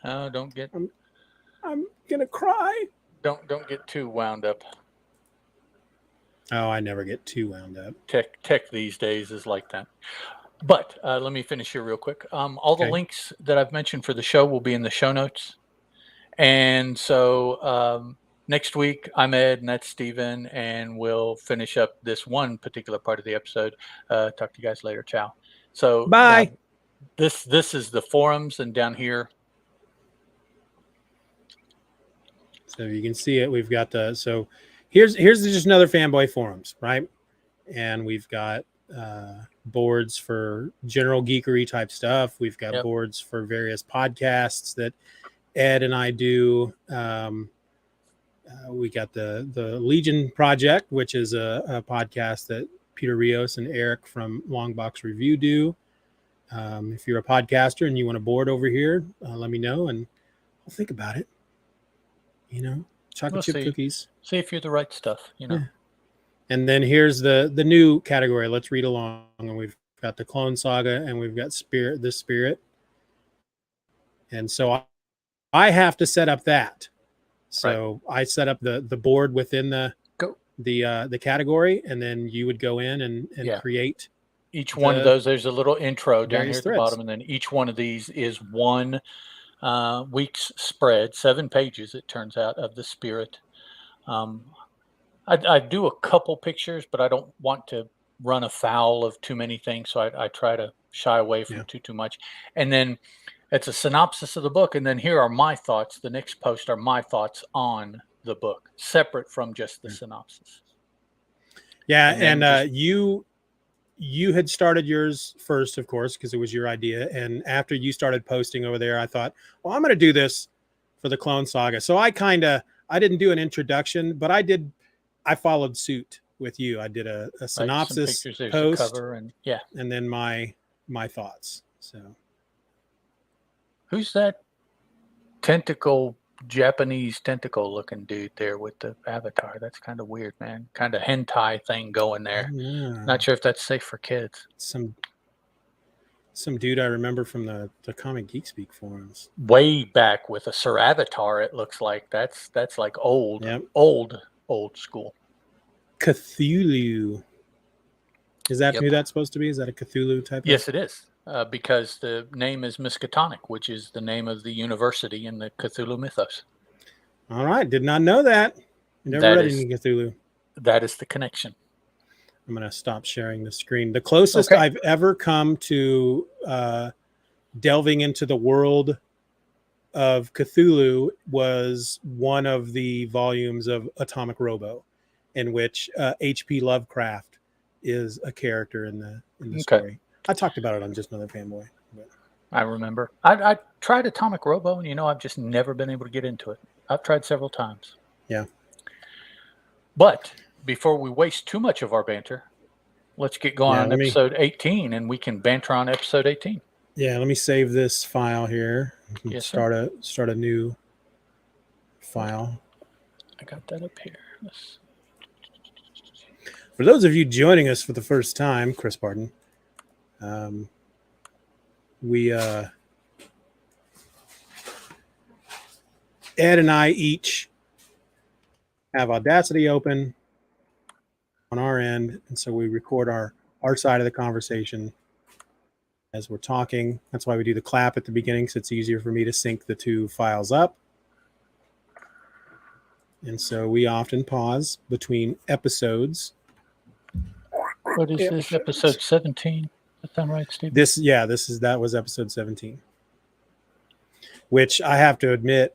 Oh, don't get. I'm gonna cry. Don't get too wound up. Oh, I never get too wound up. Tech these days is like that. But let me finish here real quick. All the links that I've mentioned for the show will be in the show notes. And so next week, I'm Ed and that's Steven, and we'll finish up this one particular part of the episode. Talk to you guys later. Ciao. So bye. This is the forums, and down here. So you can see it. We've got so here's just another Fanboy Forums, right? And we've got boards for general geekery type stuff. We've got boards for various podcasts that Ed and I do. We got the Legion Project, which is a podcast that Peter Rios and Eric from Longbox Review do. If you're a podcaster and you want a board over here, let me know and I'll think about it. Chocolate chip cookies. See if you're the right stuff, Yeah. And then here's the new category. Let's read along. And we've got the Clone Saga, and we've got the Spirit. And so I have to set up that. So I set up the board within the category, and then you would go in and create each one of those. There's a little intro down here at the bottom, and then each one of these is one week's spread, 7 pages, it turns out, of the Spirit. I do a couple pictures, but I don't want to run afoul of too many things, so I try to shy away from too much. And then it's a synopsis of the book, and then here are my thoughts. The next post are my thoughts on the book, separate from just the synopsis. Yeah, and you had started yours first, of course, because it was your idea. And after you started posting over there, I thought, well, I'm going to do this for the Clone Saga. So I didn't do an introduction, but I followed suit with you. I did a synopsis post, cover and then my thoughts. So who's that Japanese tentacle looking dude there with the avatar? That's kind of weird, man. Kind of hentai thing going there. Yeah. Not sure if that's safe for kids. Some dude I remember from the Comic Geek Speak forums. Way back with a Sir Avatar, it looks like. That's like old school. Cthulhu. Is that who that's supposed to be? Is that a Cthulhu type? Yes, it is. Because the name is Miskatonic, which is the name of the university in the Cthulhu mythos. All right. Did not know that. Never read any Cthulhu. That is the connection. I'm going to stop sharing the screen. The closest I've ever come to delving into the world of Cthulhu was one of the volumes of Atomic Robo, in which H.P. Lovecraft is a character in the story. I talked about it on Just Another Fanboy. But. I remember. I tried Atomic Robo, and I've just never been able to get into it. I've tried several times. Yeah. But before we waste too much of our banter, let's get going on episode 18, and we can banter on episode 18. Yeah, let me save this file here. Yes, start a new file. I got that up here. For those of you joining us for the first time, Chris Barton, we Ed and I each have Audacity open on our end, and so we record our side of the conversation, as we're talking. That's why we do the clap at the beginning, so it's easier for me to sync the two files up. And so we often pause between episodes. What is this? Episode 17? Does that sound right, Steve? That was episode 17. Which I have to admit,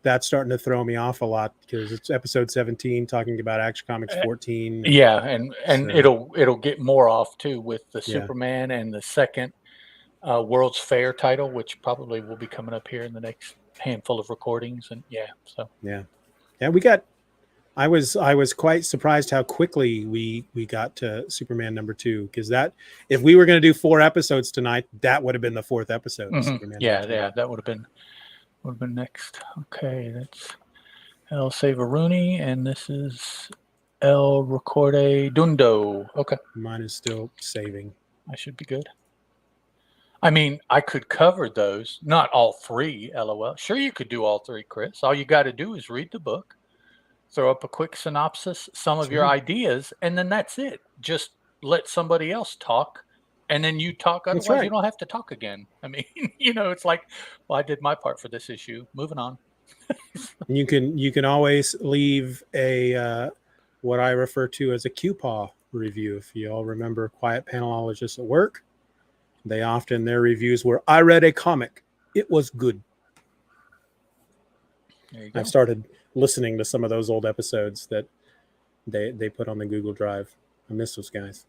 that's starting to throw me off a lot because it's episode 17 talking about Action Comics 14. Yeah, and so, it'll get more off too with the Superman and the second World's Fair title, which probably will be coming up here in the next handful of recordings. And we got. I was quite surprised how quickly we got to Superman number 2, because that, if we were going to do 4 episodes tonight, that would have been the 4th episode. Of Superman that would have been next. Okay, that's El Savaruni, and this is El Recorde Dundo. Okay, mine is still saving. I should be good. I mean, I could cover those, not all 3. LOL. Sure, you could do all 3, Chris. All you got to do is read the book, throw up a quick synopsis, some of your ideas, and then that's it. Just let somebody else talk, and then you talk. Otherwise, you don't have to talk again. I mean, it's like, well, I did my part for this issue. Moving on. You can always leave a what I refer to as a QPAW review. If you all remember Quiet Panelologists at Work, their reviews were, I read a comic, it was good. There you go. I've started listening to some of those old episodes that they put on the Google Drive. I miss those guys.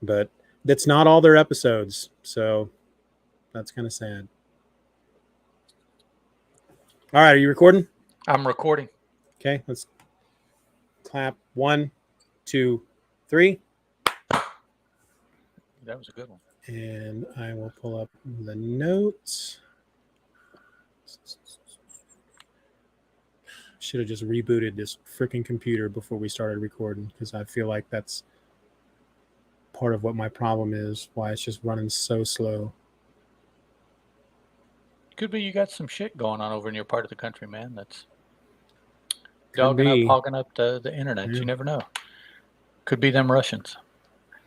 But that's not all their episodes, so that's kind of sad. All right, are you recording? I'm recording. Okay, let's clap. 1, 2, 3. That was a good one. And I will pull up the notes. Should have just rebooted this freaking computer before we started recording, because I feel like that's part of what my problem is, why it's just running so slow. Could be you got some shit going on over in your part of the country, man. That's hogging up the internet. Yeah. You never know. Could be them Russians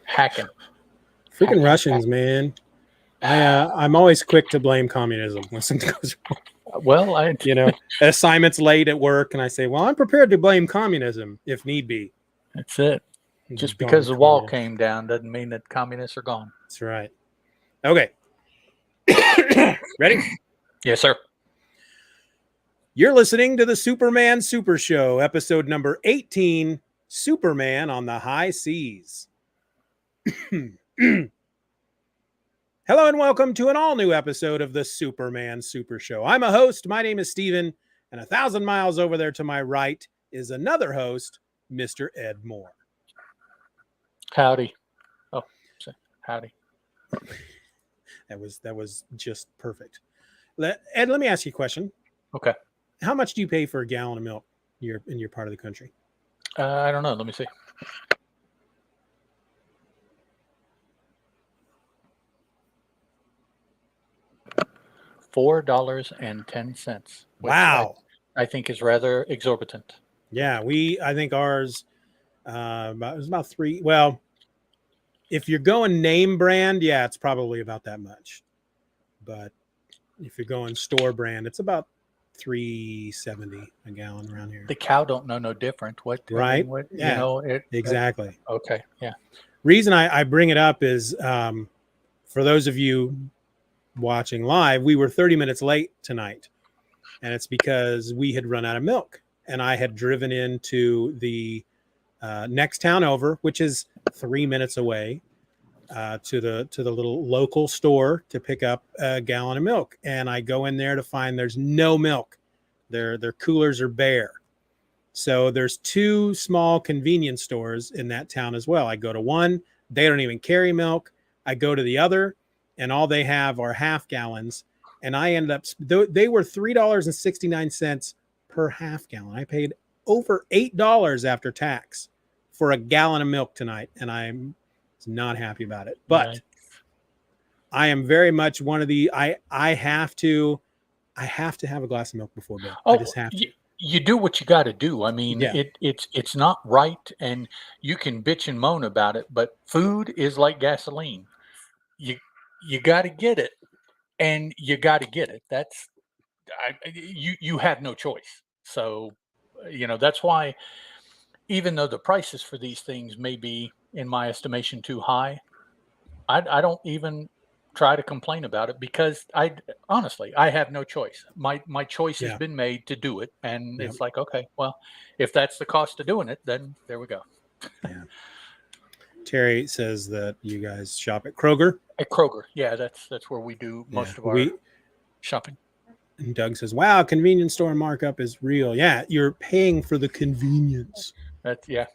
hacking. Freaking Russians, man. I'm always quick to blame communism when something goes wrong. Well, assignments late at work, and I say, well, I'm prepared to blame communism if need be. That's it. Just because the wall came down doesn't mean that communists are gone. That's right. Okay. Ready? Yes, sir. You're listening to the Superman Super Show, episode number 18, Superman on the High Seas. Hello and welcome to an all-new episode of the Superman Super Show. I'm a host. My name is Steven, and 1,000 miles over there to my right is another host, Mr. Ed Moore. Howdy. Oh, howdy. That was just perfect. Ed, let me ask you a question. Okay. How much do you pay for a gallon of milk in your part of the country? I don't know. Let me see. $4.10. Wow. I think is rather exorbitant. Yeah, I think ours it was about 3. Well, if you're going name brand, yeah, it's probably about that much. But if you're going store brand, it's about $3.70 a gallon around here. The cow don't know no different. Right? Yeah. Exactly. Okay. Yeah. Reason I bring it up is for those of you watching live, we were 30 minutes late tonight, and it's because we had run out of milk, and I had driven into the next town over, which is 3 minutes away, to the little local store to pick up a gallon of milk. And I go in there to find there's no milk. Their coolers are bare. So there's 2 small convenience stores in that town as well. I go to one, they don't even carry milk. I go to the other, and all they have are half gallons. And I ended up, they were $3.69 per half gallon. I paid over $8 after tax for a gallon of milk tonight, and I'm not happy about it. But right. I am very much one of the, I have to have a glass of milk before bed. I just have to. You do what you got to do. I mean, yeah. It's not right, and you can bitch and moan about it, but food is like gasoline. you got to get it, and you got to get it. That's you have no choice. So, that's why, even though the prices for these things may be, in my estimation, too high, I don't even try to complain about it, because honestly, I have no choice. My choice has Yeah. been made to do it, and Yep. it's like, okay, well, if that's the cost of doing it, then there we go. Yeah. Terry says that you guys shop at Kroger. At Kroger, yeah, that's where we do Yeah. most of our shopping. And Doug says, "Wow, convenience store markup is real." Yeah, you're paying for the convenience. Yeah.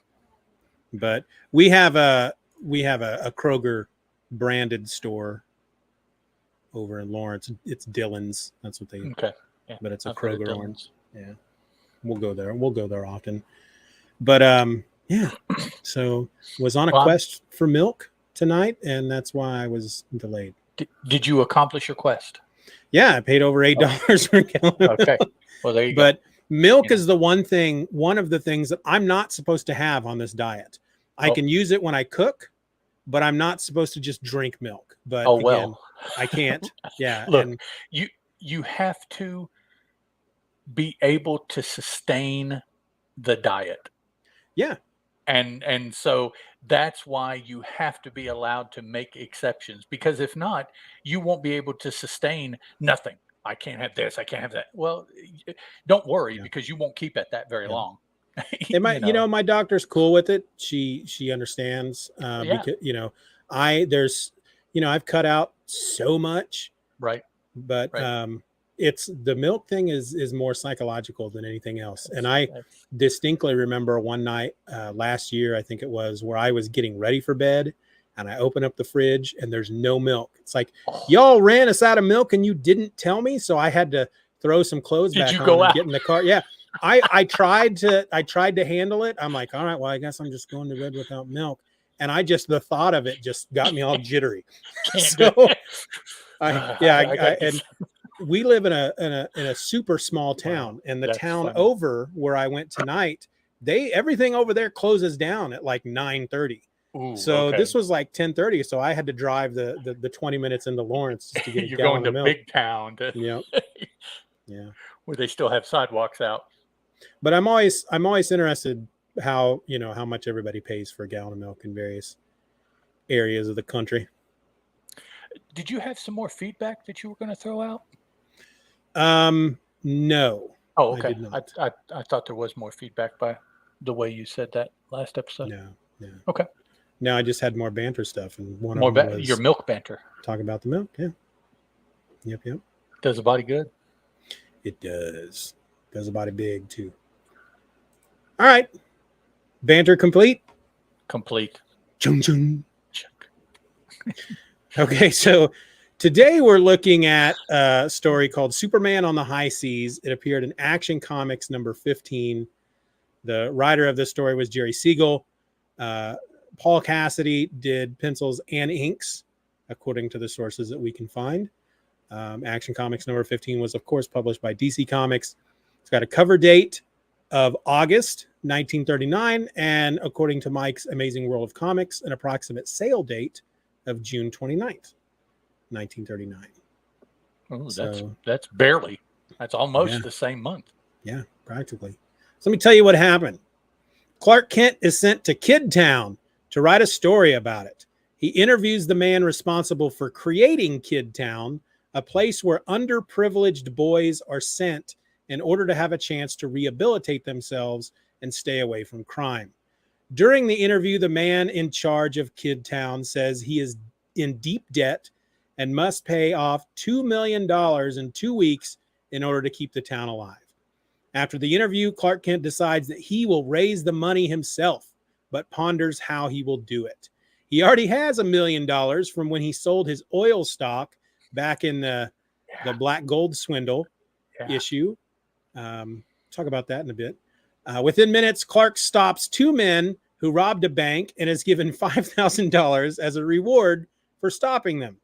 But we have a Kroger branded store over in Lawrence. It's Dillon's. That's what they. Okay. Yeah. But it's a I've heard of Kroger one. Dillon's. Yeah. We'll go there. We'll go there often. But yeah. So was on a quest for milk tonight, and that's why I was delayed. Did you accomplish your quest? Yeah, I paid over $8 for a gallon. Okay. Well, there you go. But milk is the one of the things that I'm not supposed to have on this diet. I can use it when I cook, but I'm not supposed to just drink milk. But again, I can't. Yeah. Look, and you have to be able to sustain the diet. Yeah. And so that's why you have to be allowed to make exceptions, because if not, you won't be able to sustain nothing. I can't have this, I can't have that. Well, don't worry, because you won't keep at that very long. My doctor's cool with it. She understands because I've cut out so much. Right. But it's the milk thing is more psychological than anything else. And I distinctly remember one night last year, I think it was, where I was getting ready for bed, and I open up the fridge and there's no milk. It's like, y'all ran us out of milk and you didn't tell me. So I had to throw some clothes back on and get in the car. Yeah. I tried to handle it. I'm like, all right, well, I guess I'm just going to bed without milk. And the thought of it just got me all jittery. And we live in a super small town, and the town over where I went tonight, everything over there closes down at like 9:30. So this was like 10:30. So I had to drive the 20 minutes into Lawrence just to get a gallon of milk. Big town. Yeah. Yeah. Where they still have sidewalks out. But I'm always interested how much everybody pays for a gallon of milk in various areas of the country. Did you have some more feedback that you were going to throw out? No. Oh, okay. I thought there was more feedback by the way you said that last episode. No. Okay. No, I just had more banter stuff, and one of them was your milk banter. Talk about the milk. Yeah. Yep. Does the body good? It does. Does the body big too. All right. Banter complete. Chung chung. Okay, so today we're looking at a story called Superman on the High Seas. It appeared in Action Comics number 15. The writer of this story was Jerry Siegel. Paul Cassidy did pencils and inks, according to the sources that we can find. Action Comics number 15 was, of course, published by DC Comics. It's got a cover date of August 1939, and according to Mike's Amazing World of Comics, an approximate sale date of June 29th, 1939. Oh, that's barely. That's almost the same month. Yeah, practically. So let me tell you what happened. Clark Kent is sent to Kid Town to write a story about it. He interviews the man responsible for creating Kid Town, a place where underprivileged boys are sent in order to have a chance to rehabilitate themselves and stay away from crime. During the interview, the man in charge of Kid Town says he is in deep debt and must pay off $2 million in 2 weeks in order to keep the town alive. After the interview, Clark Kent decides that he will raise the money himself, but ponders how he will do it. He already has $1 million from when he sold his oil stock back in the Black Gold Swindle issue. Talk about that in a bit. Within minutes, Clark stops 2 men who robbed a bank and is given $5,000 as a reward for stopping them.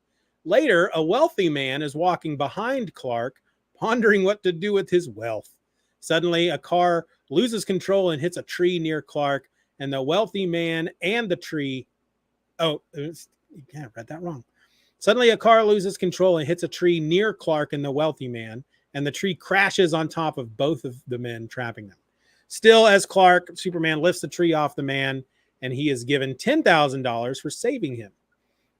Later, a wealthy man is walking behind Clark, pondering what to do with his wealth. Suddenly, a car loses control and hits a tree near Clark, and the wealthy man and the tree... Oh, I read that wrong. Suddenly, a car loses control and hits a tree near Clark and the wealthy man, and the tree crashes on top of both of the men, trapping them. Still, as Superman lifts the tree off the man, and he is given $10,000 for saving him.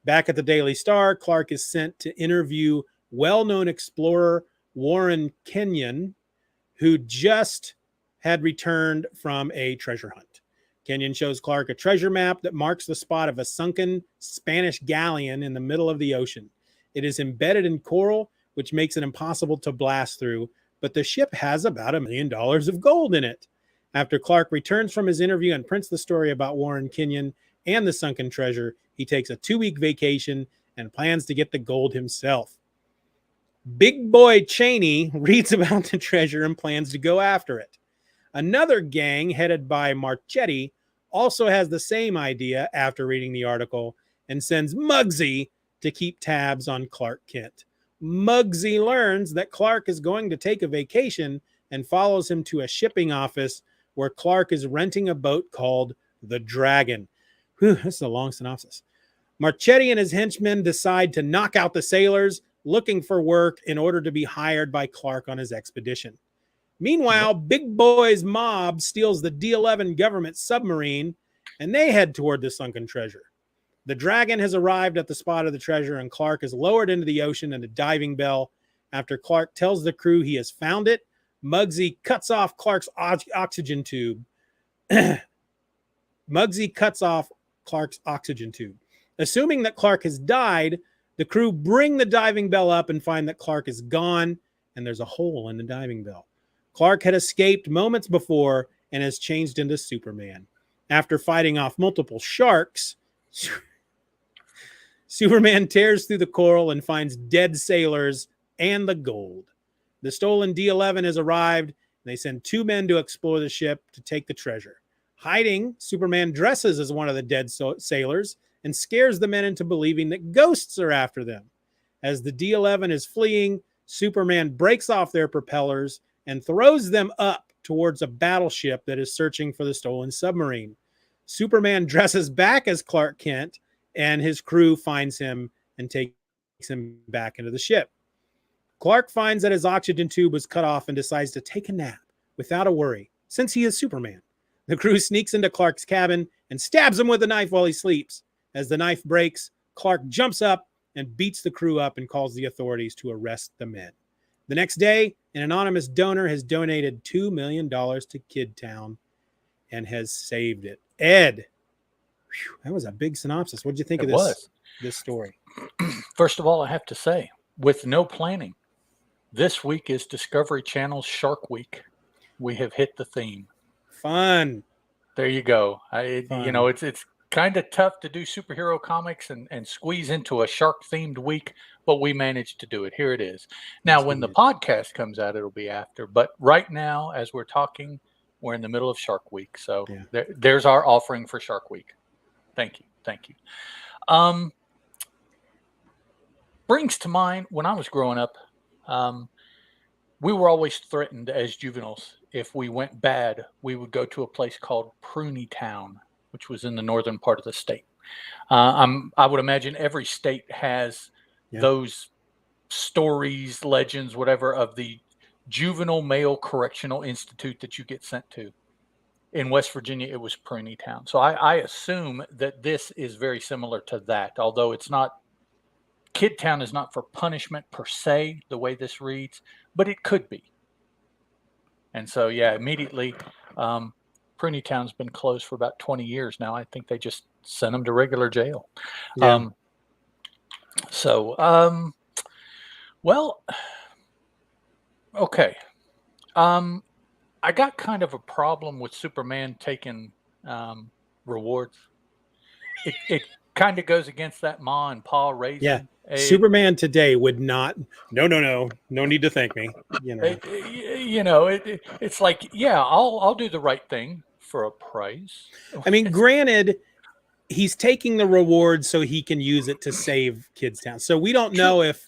Back at the Daily Star, Clark is sent to interview well-known explorer Warren Kenyon, who just had returned from a treasure hunt. Kenyon shows Clark a treasure map that marks the spot of a sunken Spanish galleon in the middle of the ocean. It is embedded in coral, which makes it impossible to blast through, but the ship has about $1 million of gold in it. After Clark returns from his interview and prints the story about Warren Kenyon and the sunken treasure, he takes a 2-week vacation and plans to get the gold himself. Big Boy Cheney reads about the treasure and plans to go after it. Another gang headed by Marchetti also has the same idea after reading the article and sends Muggsy to keep tabs on Clark Kent. Muggsy learns that Clark is going to take a vacation and follows him to a shipping office where Clark is renting a boat called the Dragon. Whew, this is a long synopsis. Marchetti and his henchmen decide to knock out the sailors looking for work in order to be hired by Clark on his expedition. Meanwhile, Big Boy's mob steals the D-11 government submarine, and they head toward the sunken treasure. The Dragon has arrived at the spot of the treasure, and Clark is lowered into the ocean in a diving bell. After Clark tells the crew he has found it, Muggsy cuts off Clark's oxygen tube. Muggsy cuts off Clark's oxygen tube. Assuming that Clark has died, the crew bring the diving bell up and find that Clark is gone, and there's a hole in the diving bell. Clark had escaped moments before and has changed into Superman. After fighting off multiple sharks, Superman tears through the coral and finds dead sailors and the gold. The stolen D-11 has arrived, and they send 2 men to explore the ship to take the treasure. Hiding, Superman dresses as one of the dead sailors and scares the men into believing that ghosts are after them. As the D-11 is fleeing, Superman breaks off their propellers and throws them up towards a battleship that is searching for the stolen submarine. Superman dresses back as Clark Kent, and his crew finds him and takes him back into the ship. Clark finds that his oxygen tube was cut off and decides to take a nap without a worry, since he is Superman. The crew sneaks into Clark's cabin and stabs him with a knife while he sleeps. As the knife breaks, Clark jumps up and beats the crew up and calls the authorities to arrest the men. The next day, an anonymous donor has donated $2 million to Kidtown and has saved it. Ed, that was a big synopsis. What did you think of this story? First of all, I have to say, with no planning, this week is Discovery Channel's Shark Week. We have hit the theme. Fun. There you go. It's kind of tough to do superhero comics and squeeze into a shark-themed week, but we managed to do it. Here it is. Now, when the podcast comes out, it'll be after. But right now, as we're talking, we're in the middle of Shark Week. So there's our offering for Shark Week. Thank you. Thank you. Brings to mind, when I was growing up, we were always threatened as juveniles. If we went bad, we would go to a place called Pruny Town, which was in the northern part of the state. I would imagine every state has those stories, legends, whatever, of the juvenile male correctional institute that you get sent to. In West Virginia, it was Pruny Town. So I assume that this is very similar to that, although it's not. Kidtown is not for punishment per se, the way this reads, but it could be. And so, immediately, Pruny Town's been closed for about 20 years now. I think they just sent them to regular jail. Yeah. Well, okay. I got kind of a problem with Superman taking rewards. It kind of goes against that ma and pa raising. Yeah. Superman today would not. No need to thank me. It's like, I'll do the right thing for a price. I mean, granted, he's taking the reward so he can use it to save Kidtown. So we don't know if,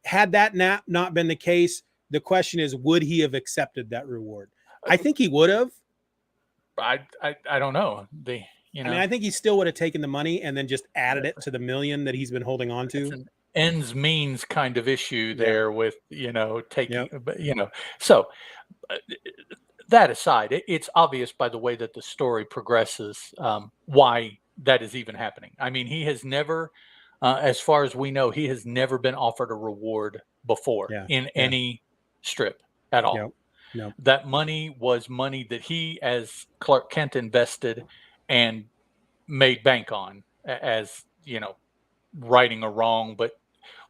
had that not been the case, the question is, would he have accepted that reward? I think he would have. I don't know. You I know, mean, I think he still would have taken the money and then just added it that's, to the million that he's been holding on that's to. an ends means kind of issue Yeah. there with, taking, Yep. but, so uh, that aside, it's obvious by the way that the story progresses why that is even happening. I mean, he has never, as far as we know, he has never been offered a reward before Yeah. in Yeah. any strip at all. Yep. Yep. That money was money that he, as Clark Kent, invested and made bank on, as righting a wrong, but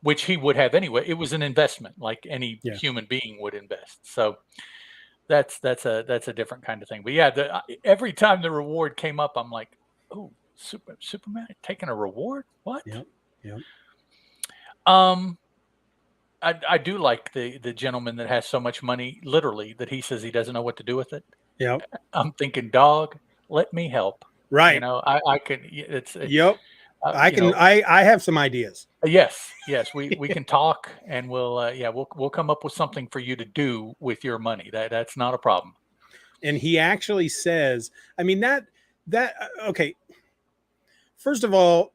which he would have anyway. It was an investment, like any Yeah. human being would invest. So that's a different kind of thing. But yeah, every time the reward came up, I'm like, oh, Superman taking a reward? What? Yep. Yep. Um, I do like the gentleman that has so much money, literally, that he says he doesn't know what to do with it. Yep. I'm thinking, dog, let me help. Right. I can. Yep. Uh, I you can. know, I have some ideas. yes, we can talk, and we'll come up with something for you to do with your money. That's not a problem. And he actually says, I mean, okay. First of all,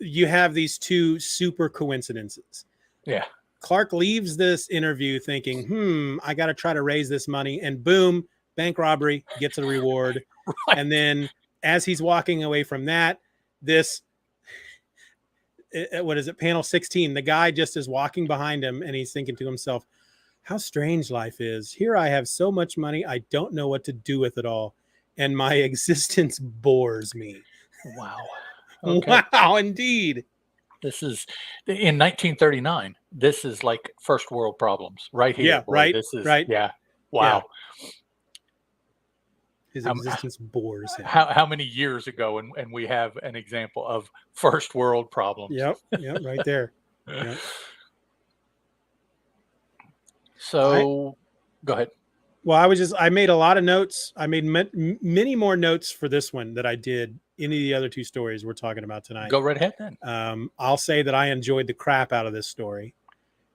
you have these two super coincidences. Yeah, Clark leaves this interview thinking, I got to try to raise this money. And boom, bank robbery, gets a reward. right. And then as he's walking away from that, this, what is it, panel 16, the guy just is walking behind him and he's thinking to himself, how strange life is. Here I have so much money, I don't know what to do with it all. And my existence bores me. Wow. Okay. Wow, indeed. This is in 1939. This is like first world problems right here, Yeah, boy. right, This is right. yeah. Yeah. Wow. His Um, existence bores him. how many years ago, and we have an example of first world problems. Yep, right there. Yep. So, go ahead. Well, I made a lot of notes. I made many more notes for this one that I did any of the other two stories we're talking about tonight. Go right ahead then. I'll say that I enjoyed the crap out of this story,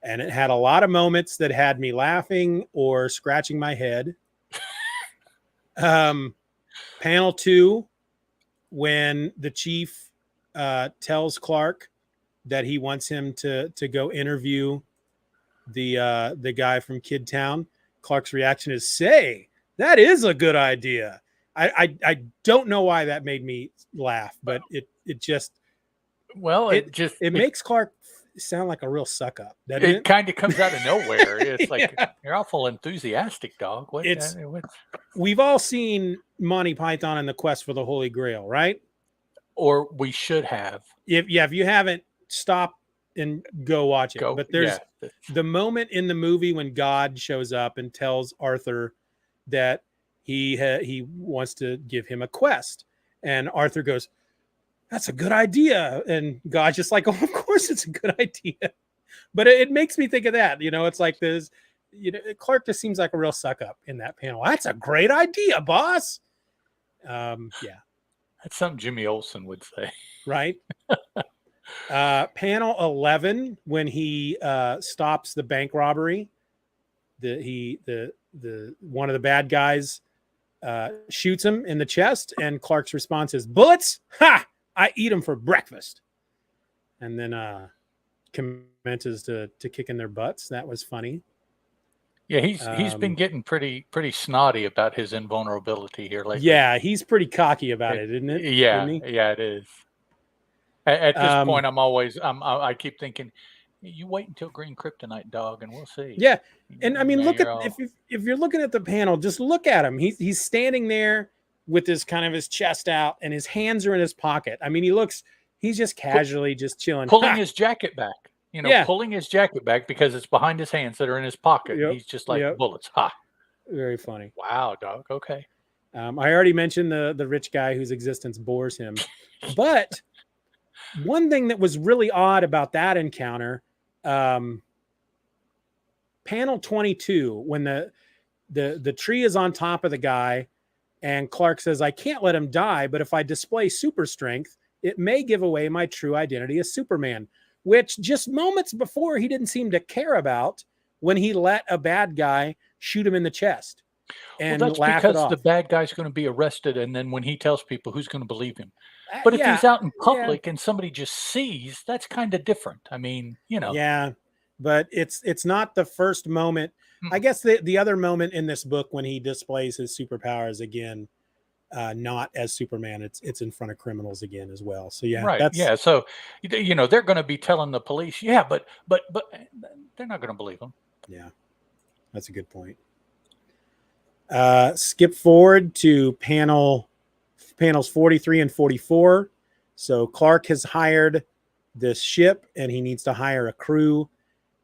and it had a lot of moments that had me laughing or scratching my head. Panel 2, when the chief tells Clark that he wants him to go interview the guy from Kid Town. Clark's reaction is, say, that is a good idea. I don't know why that made me laugh, but it just makes Clark sound like a real suck up. It kind of comes out of nowhere. It's like, yeah. You're awful enthusiastic, dog. We've all seen Monty Python and the Quest for the Holy Grail, right? Or we should have. If you haven't, stop and go watch it. But there's the moment in the movie when God shows up and tells Arthur that he wants to give him a quest, and Arthur goes, that's a good idea, and God's just like, oh, of course it's a good idea. But it makes me think of that. It's like this, Clark just seems like a real suck up in that panel. That's a great idea, boss. Yeah, that's something Jimmy Olsen would say, right? Panel 11, when he stops the bank robbery, the one of the bad guys shoots him in the chest, and Clark's response is, bullets? Ha! I eat them for breakfast. And then commences to kicking their butts. That was funny. Yeah, he's been getting pretty snotty about his invulnerability here lately. Yeah, he's pretty cocky about it, isn't it? Yeah, it is. At this point, I keep thinking, you wait until Green Kryptonite, dog, and we'll see. Yeah, and I mean, if you're looking at the panel, just look at him. He's standing there with his chest out, and his hands are in his pocket. I mean, he's just casually just chilling, pulling his jacket back. Pulling his jacket back because it's behind his hands that are in his pocket. Yep. He's just like bullets. Ha! Very funny. Wow, dog. Okay. I already mentioned the rich guy whose existence bores him, but one thing that was really odd about that encounter, panel 22, when the tree is on top of the guy, and Clark says, I can't let him die, but if I display super strength, it may give away my true identity as Superman, which just moments before he didn't seem to care about when he let a bad guy shoot him in the chest. and that's laugh it because the off. bad guy's going to be arrested, and then when he tells people, who's going to believe him? But if Yeah, he's out in yeah, public and somebody just sees, that's kind of different. I mean, yeah. But it's not the first moment. I mm, guess the other moment in this book when he displays his superpowers again, not as Superman. It's in front of criminals again as well. So yeah, right, that's yeah. So they're going to be telling the police, yeah, but they're not going to believe him. yeah, that's a good point. Skip forward to panels 43 and 44. So Clark has hired this ship and he needs to hire a crew,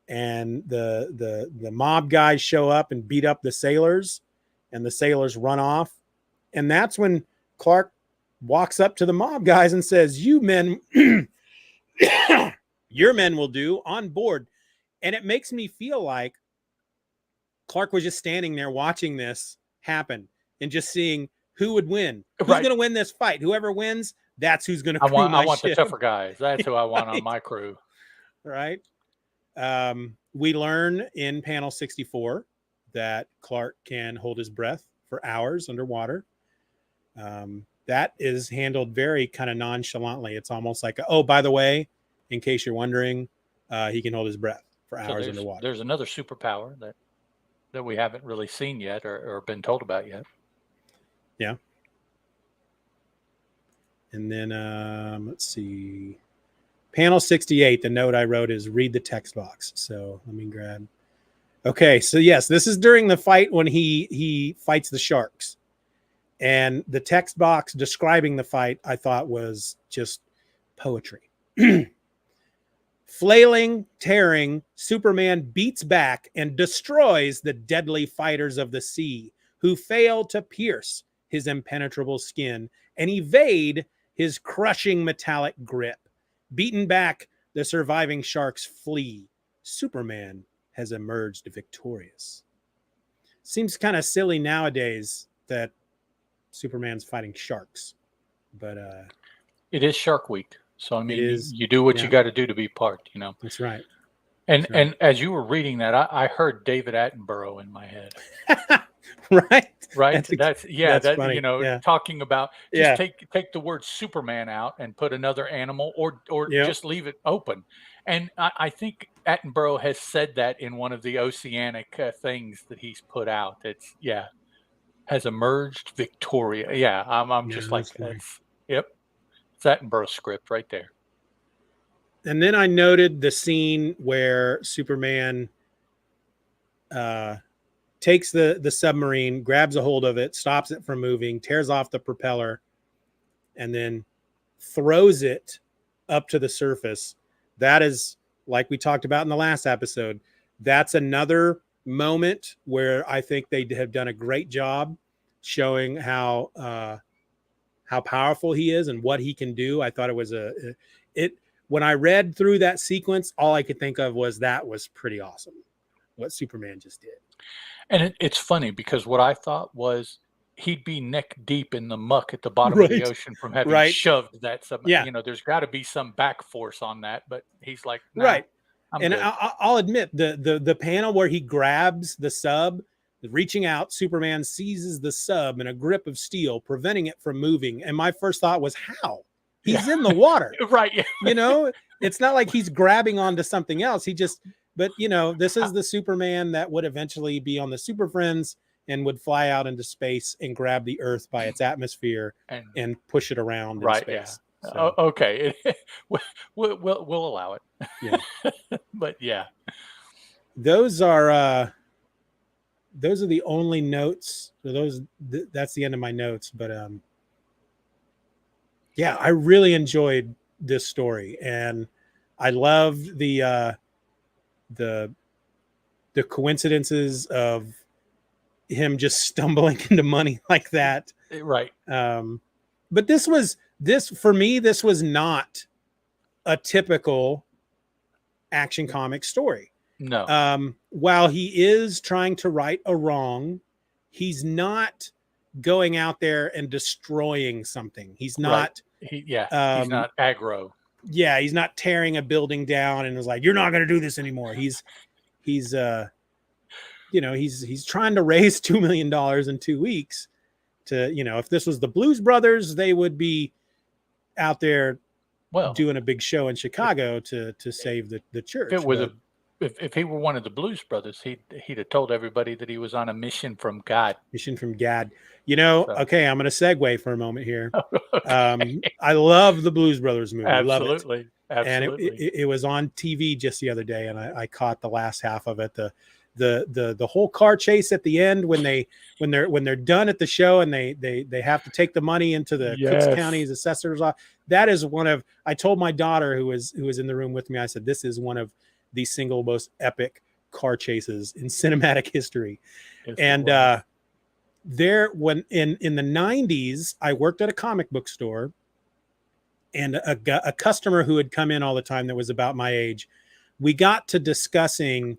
and the mob guys show up and beat up the sailors, and the sailors run off. And that's when Clark walks up to the mob guys and says, "You men your men will do on board." And it makes me feel like Clark was just standing there watching this happen and just seeing who would win. Who's Right. going to win this fight? Whoever wins, that's who's going to I crew want I my want the ship. tougher guys. That's who I want on Right. my crew. Right. We learn in panel 64 that Clark can hold his breath for hours underwater. That is handled very kind of nonchalantly. It's almost like, oh, by the way, in case you're wondering, he can hold his breath for So hours underwater. there's another superpower that we haven't really seen yet or been told about yet. Yeah. And then let's see. Panel 68, the note I wrote is read the text box. So let me grab. Okay, so yes, this is during the fight when he fights the sharks. And the text box describing the fight I thought was just poetry. Flailing, tearing, Superman beats back and destroys the deadly fighters of the sea who fail to pierce his impenetrable skin and evade his crushing metallic grip. Beaten back, the surviving sharks flee. Superman has emerged victorious. Seems kind of silly nowadays that Superman's fighting sharks, but It is Shark Week. So I it mean, is. you do what Yeah, you got to do to be part, that's right. And That's right. as you were reading that, I heard David Attenborough in my head. Right. Right? That's Funny. Yeah. talking about just Yeah. take the word Superman out and put another animal or Yeah. just leave it open. And I think Attenborough has said that in one of the oceanic things that he's put out. It's has emerged Victoria. Yeah, I'm Yeah, just that's like funny. yep, it's Attenborough script right there. And then I noted the scene where Superman takes the submarine, grabs a hold of it, stops it from moving, tears off the propeller, and then throws it up to the surface. That is, like we talked about in the last episode, that's another moment where I think they have done a great job showing how powerful he is and what he can do. I thought it was it when I read through that sequence, all I could think of was that was pretty awesome what Superman just did. And it's funny because what I thought was he'd be neck deep in the muck at the bottom of the Right. ocean from having Right. shoved that sub. Yeah. There's got to be some back force on that, but he's like, nah, Right. I'm And good. I'll admit the panel where he grabs the sub, reaching out, Superman seizes the sub in a grip of steel, preventing it from moving. And my first thought was, how? He's in the water. Right. Yeah. It's not like he's grabbing onto something else. But this is the Superman that would eventually be on the Super Friends and would fly out into space and grab the Earth by its atmosphere and push it around in Right. space. Yeah. So, Okay. We'll allow it. yeah. But yeah. Those are the only notes. So that's the end of my notes. But yeah, I really enjoyed this story, and I love the coincidences of him just stumbling into money like that. Right. But this was not a typical Action Comic story. No. While he is trying to right a wrong, he's not going out there and destroying something. He's not. Right. He's not aggro. Yeah, he's not tearing a building down and is like, "You're not going to do this anymore." He's he's trying to raise $2 million in 2 weeks to, if this was the Blues Brothers, they would be out there doing a big show in Chicago to save the church. If he were one of the Blues Brothers, he'd have told everybody that he was on a mission from God. Mission from God. Okay, I'm going to segue for a moment here. Okay. I love the Blues Brothers movie. Absolutely. Love it. Absolutely. And it was on TV just the other day, and I caught the last half of it. The whole car chase at the end when they're done at the show and they have to take the money into the Cooks County's assessor's office. That is I told my daughter who was in the room with me, I said, this is one of the single most epic car chases in cinematic history. And when in the 90s, I worked at a comic book store, and a customer who had come in all the time that was about my age, we got to discussing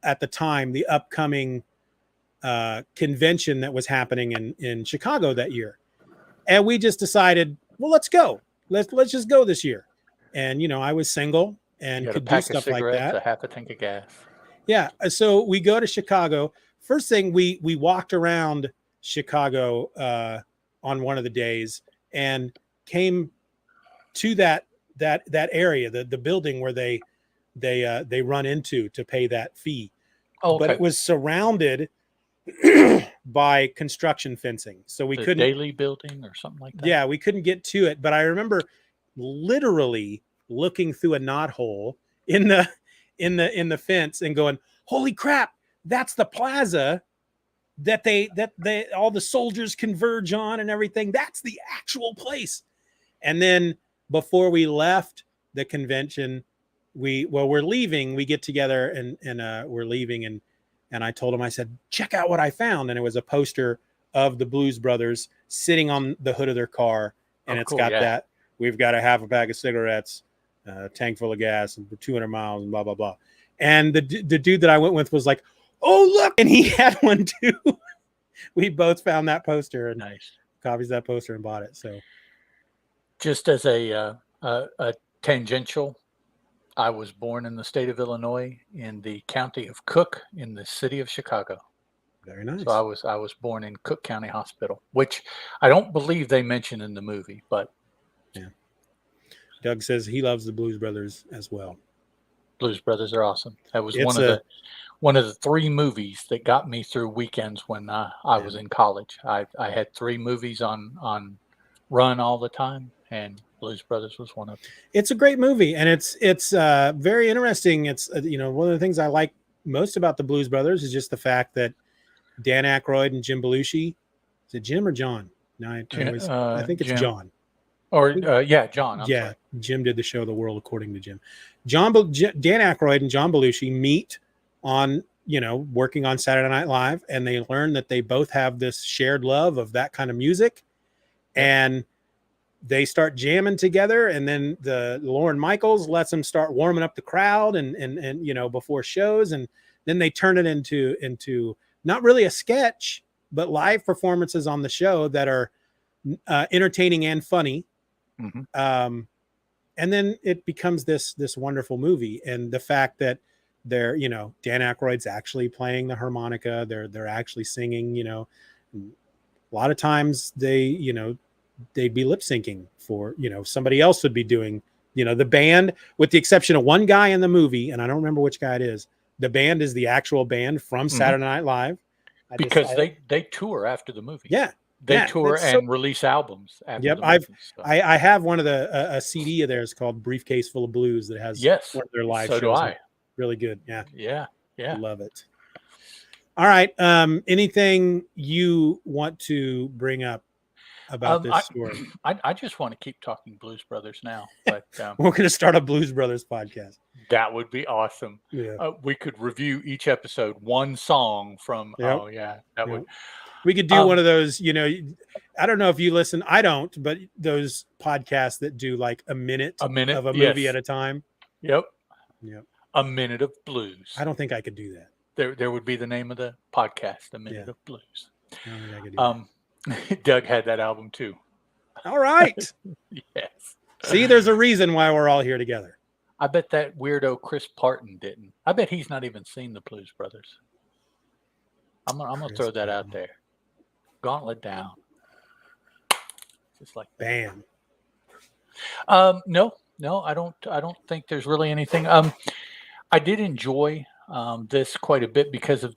at the time the upcoming convention that was happening in Chicago that year. And we just decided, well, let's go. Let's just go this year. And I was single and could do stuff like that. A half a tank of gas. Yeah. So we go to Chicago. First thing, we walked around Chicago on one of the days and came to that area, the building where they run into to pay that fee. Oh, okay. But it was surrounded by construction fencing, so we couldn't. Daily building or something like that. Yeah, we couldn't get to it. But I remember literally looking through a knothole in the fence and going, "Holy crap! That's the plaza that they all the soldiers converge on and everything. That's the actual place." And then before we left the convention, we're leaving. We get together and we're leaving, and I told him, I said, check out what I found, and it was a poster of the Blues Brothers sitting on the hood of their car, and it's got that. We've got a half a pack of cigarettes, a tank full of gas, and 200 miles, and blah blah blah. And the dude that I went with was like, oh look, and he had one too. We both found that poster and copies of that poster and bought it. So, just as a tangential, I was born in the state of Illinois in the county of Cook in the city of Chicago. Very nice. So I was born in Cook County Hospital, which I don't believe they mention in the movie, but yeah. Doug says he loves the Blues Brothers as well. Blues Brothers are awesome. That was one of the 3 movies that got me through weekends when I was in college. I had 3 movies on run all the time, and Blues Brothers was one of them. It's a great movie, and it's very interesting. It's one of the things I like most about the Blues Brothers is just the fact that Dan Aykroyd and Jim Belushi. Is it Jim or John? No, I think it's Jim. John. Or John. I'm sorry. Jim did the show The World According to Jim. Dan Aykroyd and John Belushi meet on working on Saturday Night Live, and they learn that they both have this shared love of that kind of music, and they start jamming together. And then the Lorne Michaels lets them start warming up the crowd and before shows, and then they turn it into not really a sketch but live performances on the show that are entertaining and funny. Mm-hmm. And then it becomes this wonderful movie, and the fact that they're Dan Aykroyd's actually playing the harmonica, they're actually singing. A lot of times they'd be lip syncing for somebody else would be doing the band, with the exception of one guy in the movie, and I don't remember which guy it is. The band is the actual band from Saturday Night Live, because they tour after the movie. Yeah. They tour and release albums. After the movie, I have one of a CD of theirs called "Briefcase Full of Blues" that has one of their live shows. So do I. Really good. Yeah. Love it. All right. Anything you want to bring up about this story? I just want to keep talking Blues Brothers now, but we're going to start a Blues Brothers podcast. That would be awesome. Yeah. We could review each episode one song from. Yep. Oh yeah, that would. We could do one of those, I don't know if you listen. I don't, but those podcasts that do like a minute of a movie at a time. Yep. A Minute of Blues. I don't think I could do that. There would be the name of the podcast, A Minute of Blues. I don't think I could do that. Doug had that album too. All right. Yes. See, there's a reason why we're all here together. I bet that weirdo Chris Parton didn't. I bet he's not even seen the Blues Brothers. I'm gonna throw that out there. Gauntlet down. Just like that. Bam. No, I don't think there's really anything. I did enjoy this quite a bit because of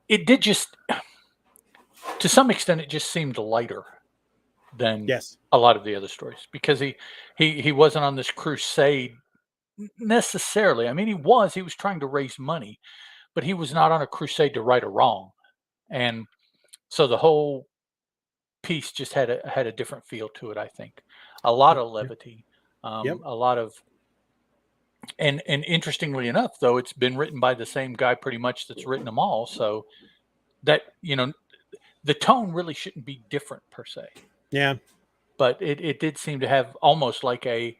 it did just, to some extent, it just seemed lighter than Yes. a lot of the other stories, because he wasn't on this crusade necessarily. I mean, he was trying to raise money, but he was not on a crusade to right a wrong. And so the whole piece just had a different feel to it, I think. A lot of levity, Yep. a lot of, and interestingly enough, though, it's been written by the same guy pretty much that's written them all. So that, the tone really shouldn't be different per se. Yeah. But it did seem to have almost like a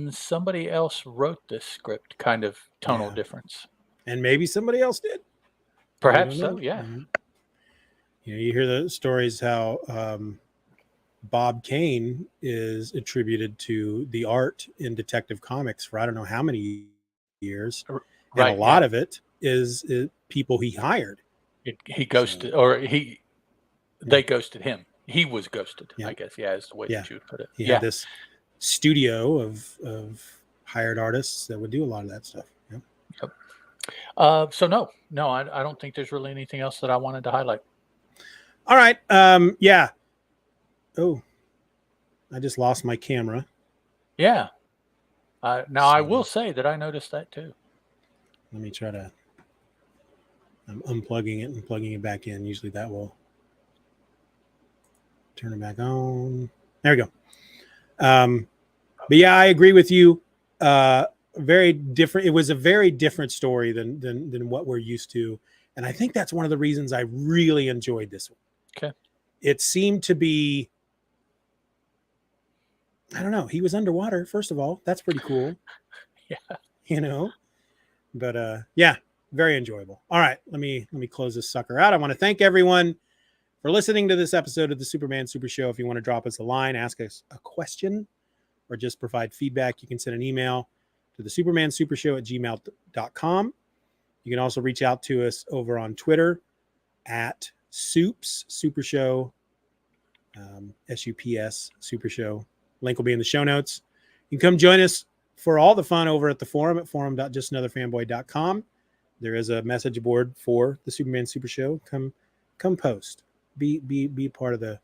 somebody else wrote this script kind of tonal difference. And maybe somebody else did. Perhaps so, yeah. Mm-hmm. You hear the stories how Bob Kane is attributed to the art in Detective Comics for I don't know how many years. Right, and a lot of it is people he hired. He ghosted, or they ghosted him. He was ghosted, I guess. Yeah, is the way that you would put it. He had this studio of hired artists that would do a lot of that stuff. So no, I don't think there's really anything else that I wanted to highlight. All right. Yeah. Oh, I just lost my camera. Yeah. Now I will say that I noticed that too. Let me try to. I'm unplugging it and plugging it back in. Usually that will turn it back on. There we go. But yeah, I agree with you. Very different. It was a very different story than what we're used to, and I think that's one of the reasons I really enjoyed this one. Okay. It seemed to be. I don't know. He was underwater. First of all, that's pretty cool. Yeah. But yeah, very enjoyable. All right, let me close this sucker out. I want to thank everyone for listening to this episode of the Superman Super Show. If you want to drop us a line, ask us a question, or just provide feedback, you can send an email to the supermansupershow@gmail.com. You can also reach out to us over on Twitter at Soups Super Show, SUPS Super Show. Link will be in the show notes. You can come join us for all the fun over at the forum at forum.justanotherfanboy.com. There is a message board for the Superman Super Show. Come post. Be part of the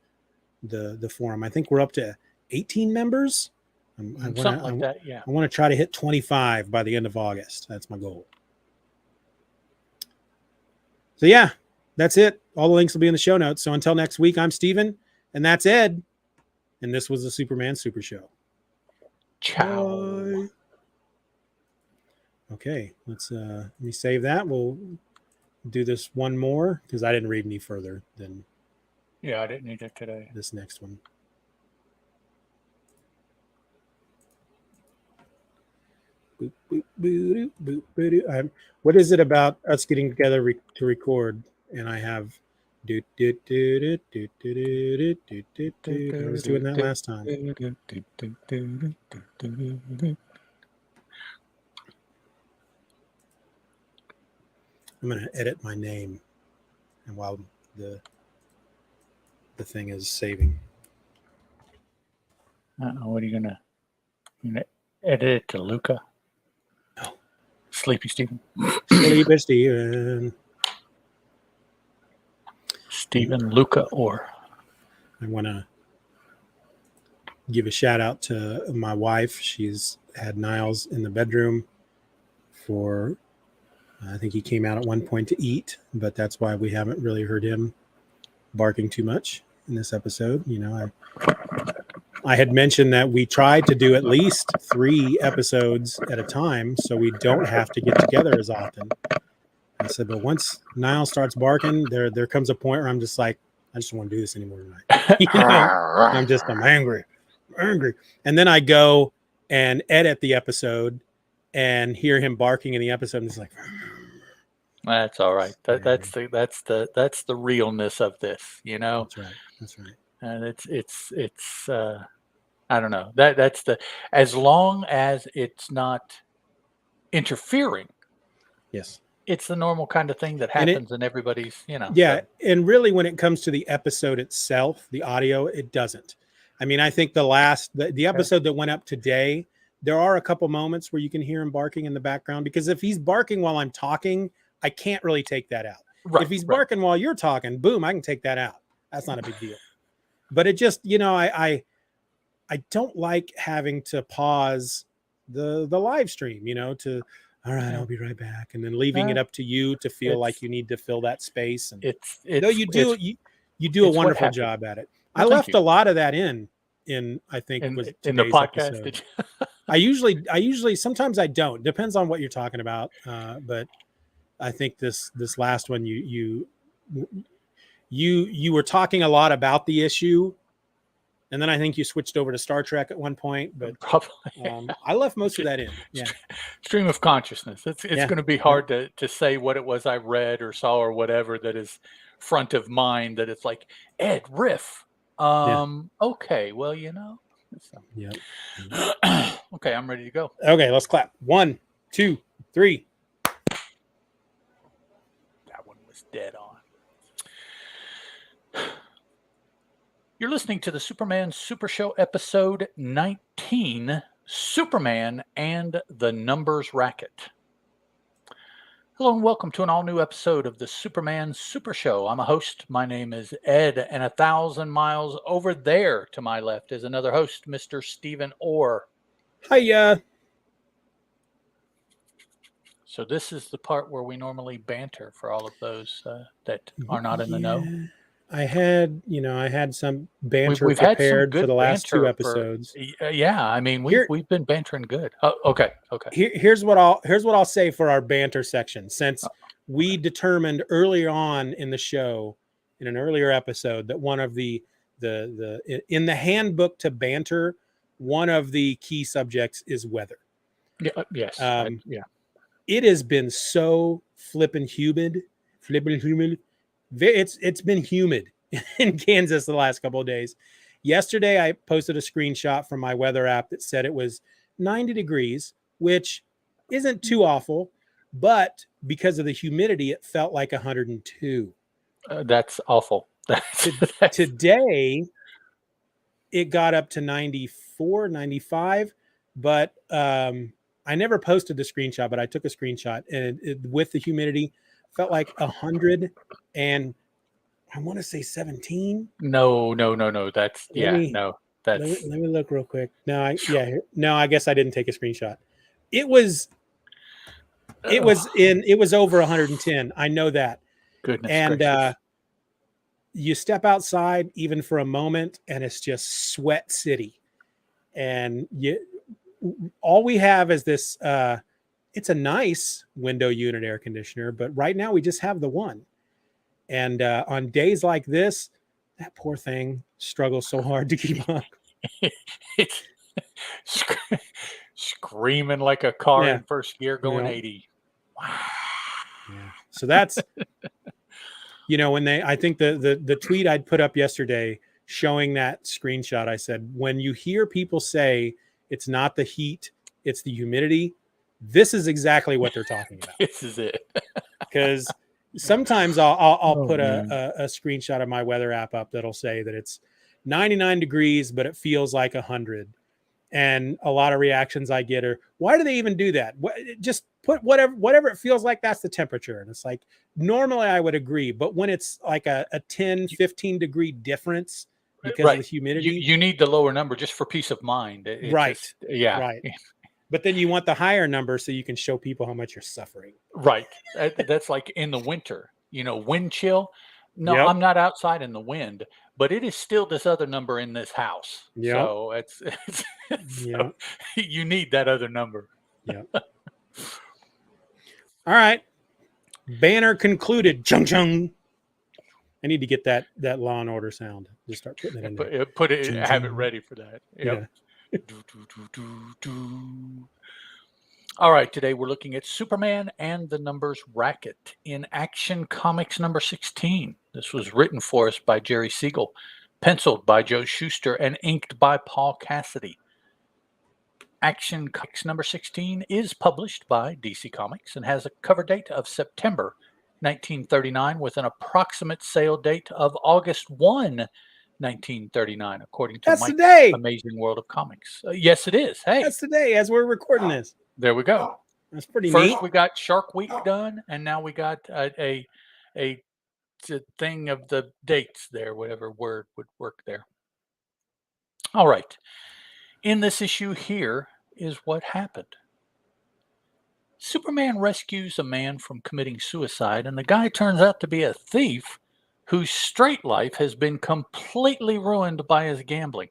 forum. I think we're up to 18 members. Something like that, yeah. I want to try to hit 25 by the end of August. That's my goal. So yeah, that's it. All the links will be in the show notes. So until next week, I'm Steven, and that's Ed. And this was the Superman Super Show. Ciao. Bye. Okay, let me save that. We'll do this one more because I didn't read any further than. Yeah, I didn't either today. This next one. Boop, boop, boop, boop, boop, boop. What is it about us getting together to record? And I have. I was doing that last time. I'm going to edit my name, and while the thing is saving. What are you gonna edit it to Luca? No. Sleepy Steven. Sleepy Steven. Steven, Luca, or. I want to give a shout out to my wife. She's had Niles in the bedroom for, I think he came out at one point to eat, but that's why we haven't really heard him barking too much in this episode. I had mentioned that we tried to do at least 3 episodes at a time so we don't have to get together as often. I said, but once Niles starts barking, there comes a point where I'm just like, I just don't want to do this anymore tonight. I'm angry. And then I go and edit the episode and hear him barking in the episode, and it's like, that's all right. That's the realness of this, That's right. And it's I don't know. That's as long as it's not interfering. Yes. it's the normal kind of thing that And happens in everybody's, yeah, so. and really when it comes to the episode itself, the audio, it doesn't. I mean, I think the episode that went up today, there are a couple moments where you can hear him barking in the background, because if he's barking while I'm talking, I can't really take that out. If he's Right. barking while you're talking, boom, I can take that out. That's not a big deal. But it just, I don't like having to pause the live stream, to, all right, I'll be right back, and then leaving it up to you to feel like It's you need to fill that space. And it's though it's you do it's you do a it's what wonderful happened. job at it. I Well, thank left you. a lot of that in I think In was in the today's podcast, episode. did you? I usually sometimes I don't. Depends on what you're talking about. But I think this last one you were talking a lot about the issue, and then I think you switched over to Star Trek at one point. But Probably. I left most of that in. Yeah, Stream of consciousness. It's yeah, going to be hard to say what it was I read or saw or whatever that is front of mind. That it's like, Ed, riff. yeah, Okay, well, So. yeah. Okay, I'm ready to go. Okay, let's clap. 1, 2, 3. That one was dead on. You're listening to the Superman Super Show, episode 19, Superman and the Numbers Racket. Hello and welcome to an all-new episode of the Superman Super Show. I'm a host. My name is Ed, and 1,000 miles over there to my left is another host, Mr. Steeven Orr. Hiya. So this is the part where we normally banter for all of those that are not in the know. I had some banter We've had some prepared good for the last two banter episodes. Yeah, I mean we've been bantering good. Oh, okay. Here's what I'll say for our banter section. Since we determined earlier on in the show, in an earlier episode, that one of the in the handbook to banter, one of the key subjects is weather. Yeah. Yes. Yeah. It has been so flippin' humid. It's been humid in Kansas the last couple of days. Yesterday, I posted a screenshot from my weather app that said it was 90 degrees, which isn't too awful, but because of the humidity, it felt like 102. That's awful. Today, it got up to 94, 95, but I never posted the screenshot, but I took a screenshot, and with the humidity, felt like 100 and I want to say 17. No. That's Let me look real quick. No, I guess I didn't take a screenshot. It was over 110. I know that. Goodness and gracious. You step outside even for a moment, and it's just sweat city. And all we have is this. It's a nice window unit air conditioner, but right now we just have the one. And on days like this, that poor thing struggles so hard to keep up. It's screaming like a car in first gear going 80. Wow. Yeah. So that's, I think the tweet I'd put up yesterday showing that screenshot, I said, when you hear people say it's not the heat, it's the humidity, this is exactly what they're talking about. This is it. Because sometimes I'll put a screenshot of my weather app up that'll say that it's 99 degrees, but it feels like 100. And a lot of reactions I get are, why do they even do that? Just put whatever it feels like, that's the temperature. And it's like, normally I would agree, but when it's like a 10, 15 degree difference because of the humidity. You need the lower number just for peace of mind. Right. Yeah. Right. But then you want the higher number so you can show people how much you're suffering. Right. That's like in the winter, wind chill. No, Yep. I'm not outside in the wind, but it is still this other number in this house. Yep. So so you need that other number. Yeah. All right. Banner concluded. Chung chung. I need to get that Law and Order sound. Just start putting it in there. Put it. Chung, have it chung. ready for that. Yep. Yeah. All right, today we're looking at Superman and the Numbers Racket in Action Comics number 16. This was written for us by Jerry Siegel, penciled by Joe Shuster, and inked by Paul Cassidy. Action Comics number 16 is published by DC Comics and has a cover date of September 1939 with an approximate sale date of August 1, 1939, according to That's Mike's today. Amazing World of Comics. Yes, it is. Hey, That's today as we're recording this. there we go. That's pretty First, neat. we got Shark Week done, and now we got a thing of the dates there, whatever word would work there. All right. In this issue, here is what happened. Superman rescues a man from committing suicide, and the guy turns out to be a thief whose straight life has been completely ruined by his gambling.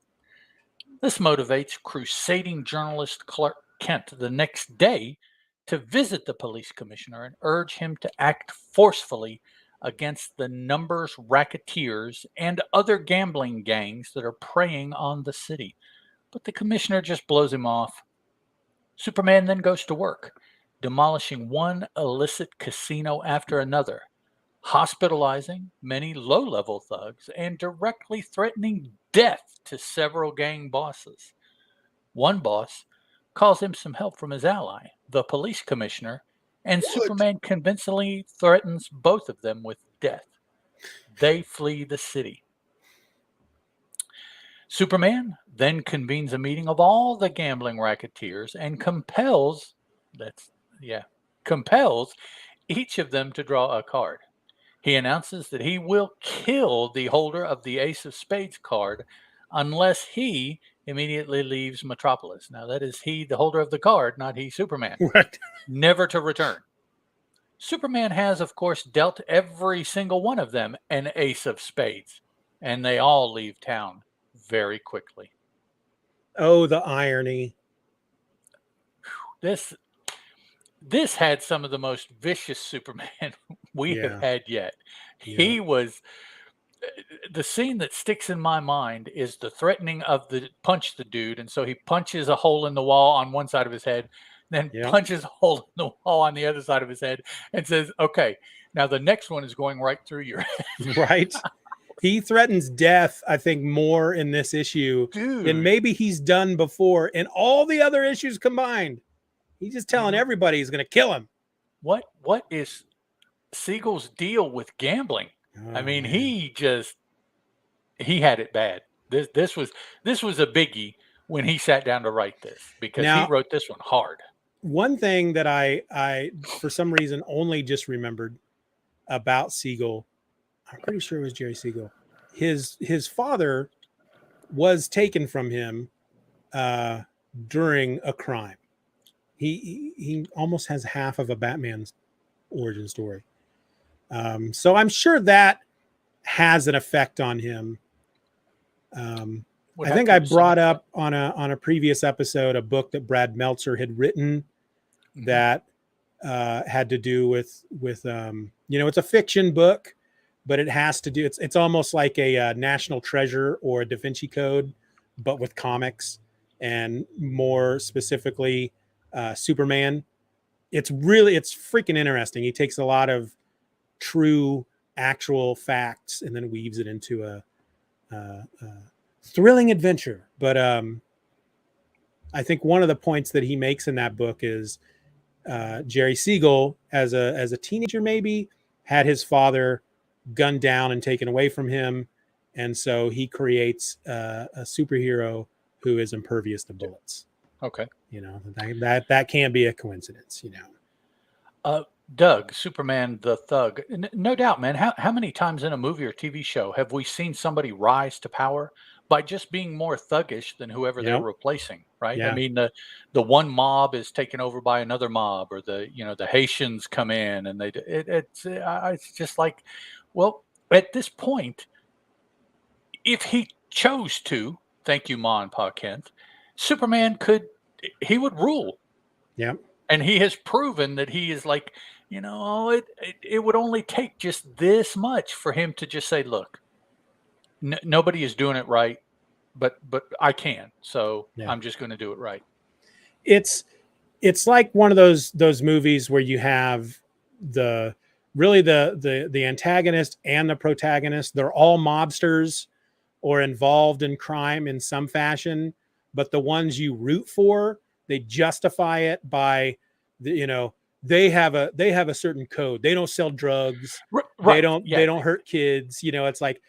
This motivates crusading journalist Clark Kent the next day to visit the police commissioner and urge him to act forcefully against the Numbers Racketeers and other gambling gangs that are preying on the city. But the commissioner just blows him off. Superman then goes to work, demolishing one illicit casino after another, hospitalizing many low-level thugs, and directly threatening death to several gang bosses. One boss calls him some help from his ally, the police commissioner, and Superman convincingly threatens both of them with death. They flee the city. Superman then convenes a meeting of all the gambling racketeers and compels each of them to draw a card. He announces that he will kill the holder of the Ace of Spades card unless he immediately leaves Metropolis. Now, that is he, the holder of the card, not he, Superman. Right. Never to return. Superman has, of course, dealt every single one of them an Ace of Spades, and they all leave town very quickly. Oh, the irony. This had some of the most vicious Superman we have had yet. Yeah. He was... The scene that sticks in my mind is the threatening of the punch the dude, and so he punches a hole in the wall on one side of his head, then punches a hole in the wall on the other side of his head, and says, "Okay, now the next one is going right through your head." Right. He threatens death, I think, more in this issue than maybe he's done before in all the other issues combined. He's just telling everybody he's going to kill him. What is Siegel's deal with gambling? I mean, man. he had it bad. This was a biggie when he sat down to write this, because he wrote this one hard. One thing that I for some reason only just remembered about Siegel, I'm pretty sure it was Jerry Siegel. His father was taken from him during a crime. He almost has half of a Batman's origin story. So I'm sure that has an effect on him. I think I brought up on a previous episode a book that Brad Meltzer had written that had to do with it's a fiction book, but it has to do, it's almost like a National Treasure or a Da Vinci Code, but with comics, and more specifically Superman. It's freaking interesting. He takes a lot of true actual facts and then weaves it into a thrilling adventure. But I think one of the points that he makes in that book is Jerry Siegel, as a teenager, maybe had his father gunned down and taken away from him, and so he creates a superhero who is impervious to bullets. Okay, that can't be a coincidence. Doug, Superman the Thug, no doubt, man. How many times in a movie or TV show have we seen somebody rise to power by just being more thuggish than whoever they're replacing, right? Yeah. I mean, the one mob is taken over by another mob, or the Haitians come in and it's just like, well, at this point, if he chose to, thank you, Ma and Pa Kent, Superman he would rule. Yeah. And he has proven that he is like, it would only take just this much for him to just say, look, nobody is doing it right, but I can. So I'm just going to do it right. It's like one of those movies where you have the antagonist and the protagonist. They're all mobsters or involved in crime in some fashion, but the ones you root for they justify it by they have a certain code. They don't sell drugs. Right. They don't hurt kids. It's like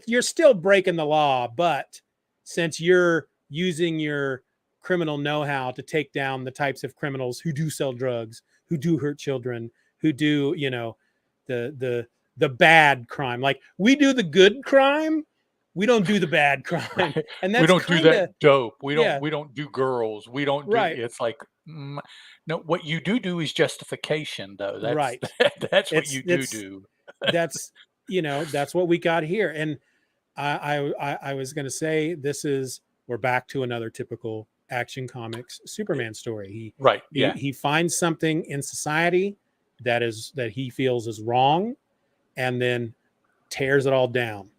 you're still breaking the law, but since you're using your criminal know-how to take down the types of criminals who do sell drugs, who do hurt children, who do, the bad crime. Like, we do the good crime, we don't do the bad crime. Right. And that's we don't do that dope. We don't do girls. We don't do it's like no, what you do is justification, though. That's right. That's what you do. That's that's what we got here. And I was going to say, we're back to another typical Action Comics Superman story. He finds something in society that he feels is wrong, and then tears it all down,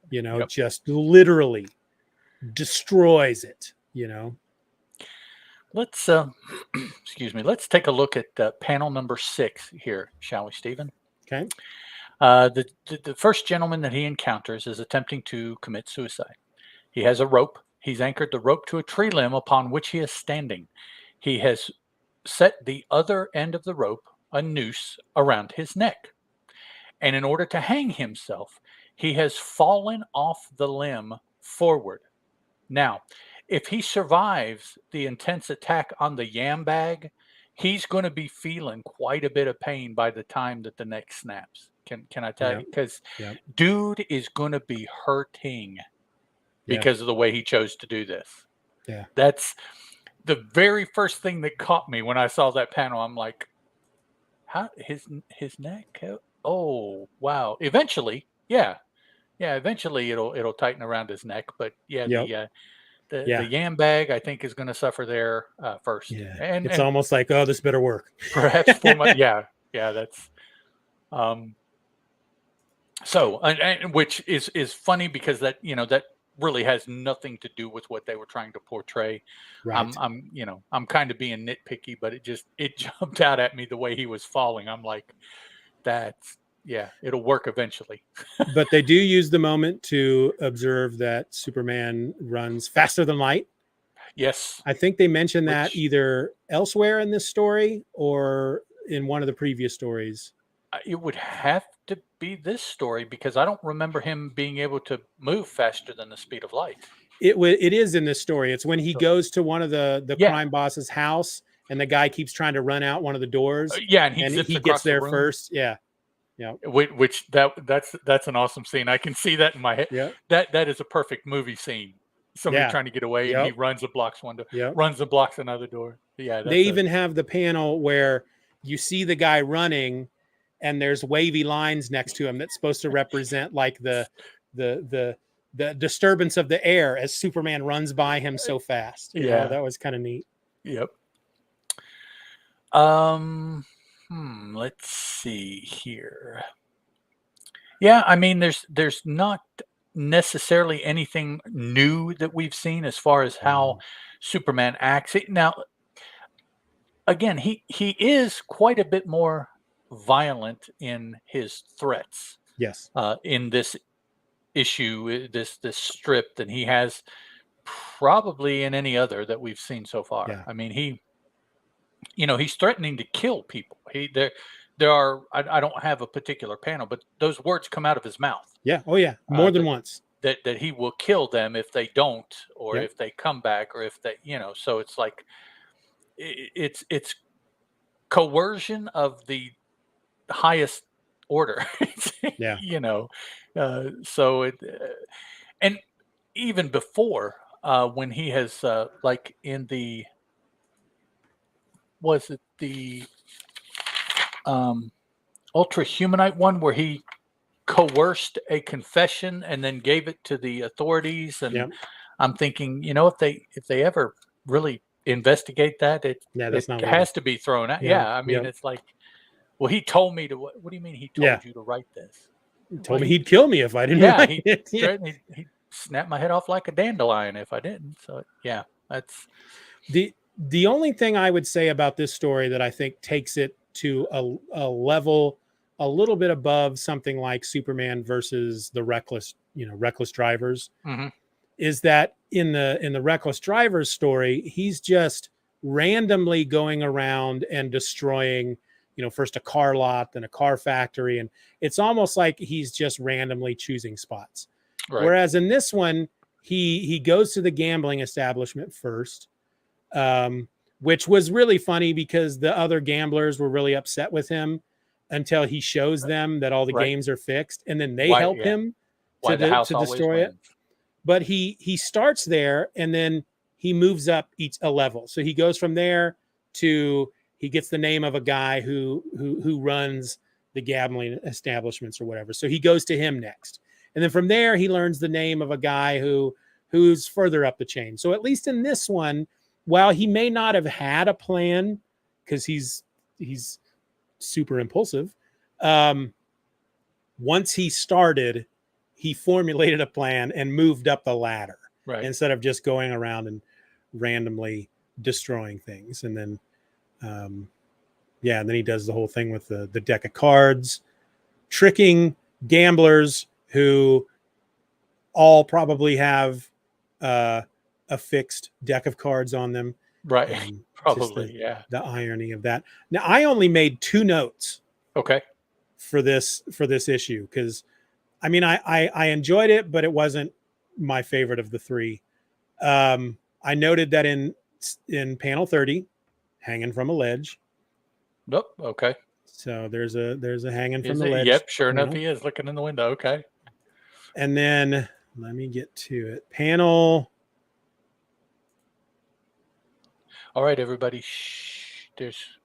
just literally destroys it, Let's excuse me. Let's take a look at panel number 6 here, shall we, Steven? Okay. The first gentleman that he encounters is attempting to commit suicide. He has a rope. He's anchored the rope to a tree limb upon which he is standing. He has set the other end of the rope, a noose, around his neck. And in order to hang himself, he has fallen off the limb forward. Now, if he survives the intense attack on the yam bag, he's going to be feeling quite a bit of pain by the time that the neck snaps. Can I tell you? Because dude is going to be hurting because of the way he chose to do this. Yeah. That's the very first thing that caught me when I saw that panel. I'm like, how his neck? Oh, wow. Eventually, eventually it'll tighten around his neck. But the yam bag, I think, is going to suffer there first. Yeah. And it's almost like, oh, this better work. Perhaps 4 months. That's so, and which is funny because that really has nothing to do with what they were trying to portray. Right. I'm kind of being nitpicky, but it jumped out at me the way he was falling. I'm like, it'll work eventually. But they do use the moment to observe that Superman runs faster than light. Yes. I think they mentioned that either elsewhere in this story or in one of the previous stories. It would have to be this story because I don't remember him being able to move faster than the speed of light. It is in this story. It's when he goes to one of the crime boss's house and the guy keeps trying to run out one of the doors. And he gets there first. Yeah. Which that's an awesome scene. I can see that in my head. Yeah. That is a perfect movie scene. Somebody trying to get away and he runs and blocks one door, runs and blocks another door. Yeah. They even have the panel where you see the guy running and there's wavy lines next to him that's supposed to represent like the disturbance of the air as Superman runs by him so fast. That was kind of neat. Yep. Let's see here. Yeah, I mean, there's not necessarily anything new that we've seen as far as how Superman acts. Now, again, he is quite a bit more violent in his threats. Yes. In this issue, this strip, than he has probably in any other that we've seen so far. Yeah. I mean, he's threatening to kill people. There are, I don't have a particular panel, but those words come out of his mouth. Yeah. Oh yeah. More than once. That he will kill them if they don't, or if they come back, or if they, so it's like, it's coercion of the highest order. Yeah. So it, and even before, when he has, like in the, was it the Ultra-Humanite one where he coerced a confession and then gave it to the authorities? And I'm thinking, if they ever really investigate that, it has to be thrown out. I mean, it's like, well, he told me to. What do you mean he told you to write this? He told me he'd kill me if I didn't write it. He snapped my head off like a dandelion if I didn't. So that's the only thing I would say about this story that I think takes it to a level a little bit above something like Superman versus the reckless drivers, is that in the reckless drivers story, he's just randomly going around and destroying, first a car lot, then a car factory. And it's almost like he's just randomly choosing spots. Right. Whereas in this one, he goes to the gambling establishment first, which was really funny because the other gamblers were really upset with him until he shows them that all the games are fixed, and then they help him to destroy it. But he starts there, and then he moves up a level. So he goes from there to, he gets the name of a guy who runs the gambling establishments or whatever. So he goes to him next. And then from there, he learns the name of a guy who's further up the chain. So at least in this one, while he may not have had a plan, because he's super impulsive, once he started, he formulated a plan and moved up the ladder, instead of just going around and randomly destroying things. And then, and then he does the whole thing with the deck of cards, tricking gamblers who all probably have a fixed deck of cards on them. Right. Probably. The irony of that. Now, I only made 2 notes. Okay. For this issue, because I mean, I enjoyed it, but it wasn't my favorite of the 3. I noted that in panel 30, hanging from a ledge. Nope. Okay. So there's a hanging from the ledge. Yep. Sure enough, he is looking in the window. Okay. And then let me get to it. Panel. All right, everybody. Shh.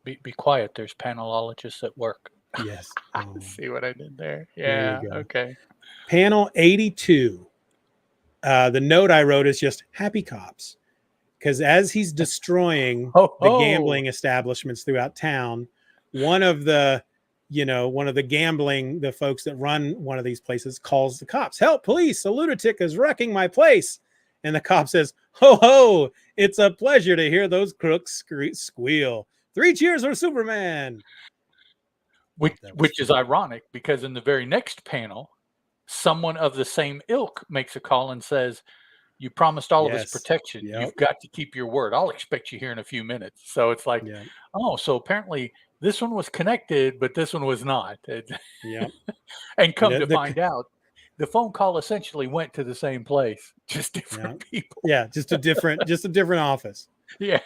Be quiet. There's panologists at work. Yes. See what I did there? Yeah. There Okay. Panel 82. The note I wrote is just happy cops, because as he's destroying the gambling establishments throughout town, one of the folks that run one of these places calls the cops. Help, police! A lunatic is wrecking my place. And the cop says, ho, ho, it's a pleasure to hear those crooks squeal. 3 cheers for Superman. Which is ironic, because in the very next panel, someone of the same ilk makes a call and says, you promised all of us protection. Yep. You've got to keep your word. I'll expect you here in a few minutes. So it's like, so apparently this one was connected, but this one was not. Yeah. And come to find out, the phone call essentially went to the same place, just different people. Yeah, just a different office. Yeah.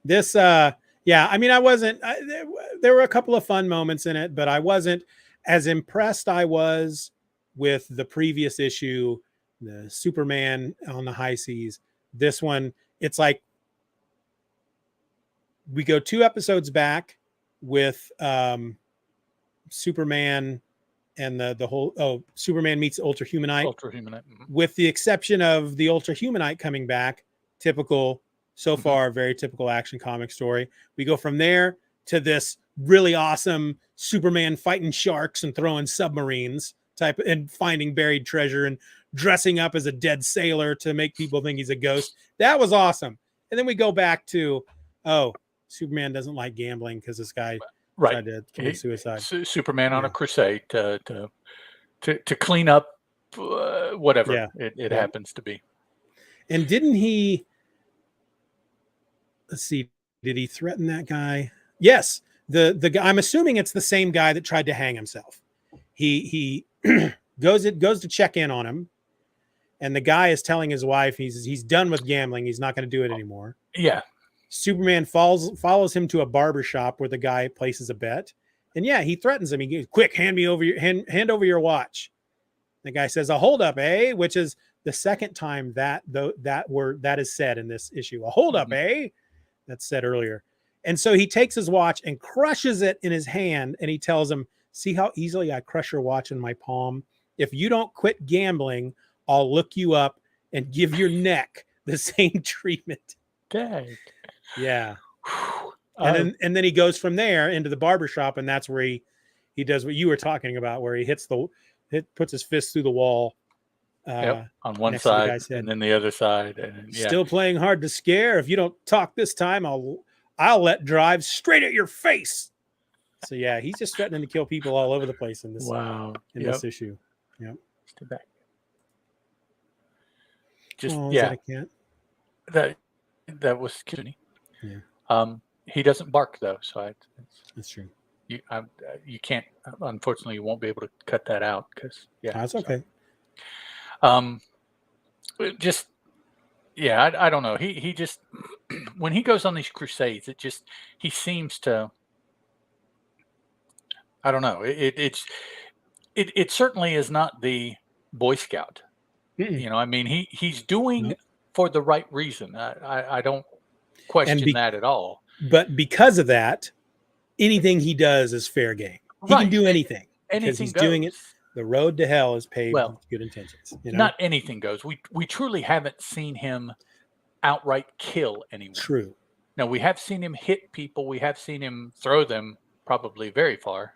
This I mean, there were a couple of fun moments in it, but I wasn't as impressed I was with the previous issue, the Superman on the high seas. This one, it's like we go 2 episodes back with Superman and the whole Superman meets the Ultra-Humanite. With the exception of the Ultra-Humanite coming back, typical. So far, very typical Action comic story. We go from there to this really awesome Superman fighting sharks and throwing submarines type and finding buried treasure and dressing up as a dead sailor to make people think he's a ghost. That was awesome. And then we go back to, Superman doesn't like gambling because this guy tried to commit suicide. Superman on a crusade to clean up whatever it happens to be. And didn't he? Let's see. Did he threaten that guy? Yes. The guy. I'm assuming it's the same guy that tried to hang himself. He goes to check in on him, and the guy is telling his wife he's done with gambling. He's not going to do it anymore. Yeah. Superman follows him to a barber shop where the guy places a bet, and he threatens him. He goes, "Quick, hand over your watch." The guy says, "A hold up, eh?" Which is the second time that is said in this issue. A hold up, eh? That's said earlier. And so he takes his watch and crushes it in his hand, and he tells him, "See how easily I crush your watch in my palm? If you don't quit gambling, I'll look you up and give your neck the same treatment." Dang. Yeah. And then he goes from there into the barbershop, and that's where he does what you were talking about, where he puts his fist through the wall. On one side and then the other side. And, Still playing hard to scare. If you don't talk this time, I'll let drive straight at your face. So he's just threatening to kill people all over the place in this this issue. Yep. Just Is that a cat? that was Kitty. Yeah. He doesn't bark though, so That's true. you can't. Unfortunately, you won't be able to cut that out because That's okay. Just I don't know. He just when he goes on these crusades, he seems to. I don't know. It certainly is not the Boy Scout. Mm-mm. You know, I mean, he's doing Nope. for the right reason. I don't question that at all. But because of that, anything he does is fair game. He can Right. do anything because Anything he's doing it. goes. The road to hell is paved Well, with good intentions. You know, not anything goes. We truly haven't seen him outright kill anyone. true. Now, we have seen him hit people. We have seen him throw them probably very far.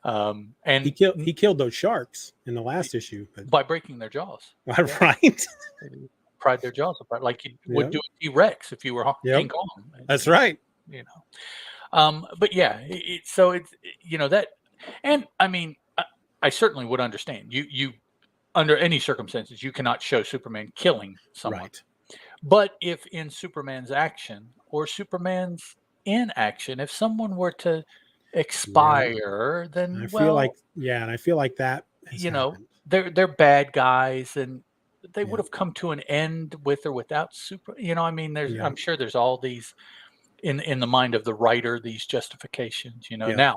And He killed those sharks in the last issue, but by breaking their jaws. right. They pried their jaws apart like you would do a T-Rex if you were King Kong. That's right. You know, but yeah, so it's that, and I mean, I certainly would understand you under any circumstances you cannot show Superman killing someone. Right. But if in Superman's action or Superman's inaction, if someone were to expire, then I feel like that has happened. they're bad guys, and they would have come to an end with or without I mean, I'm sure there's all these in the mind of the writer, these justifications. Now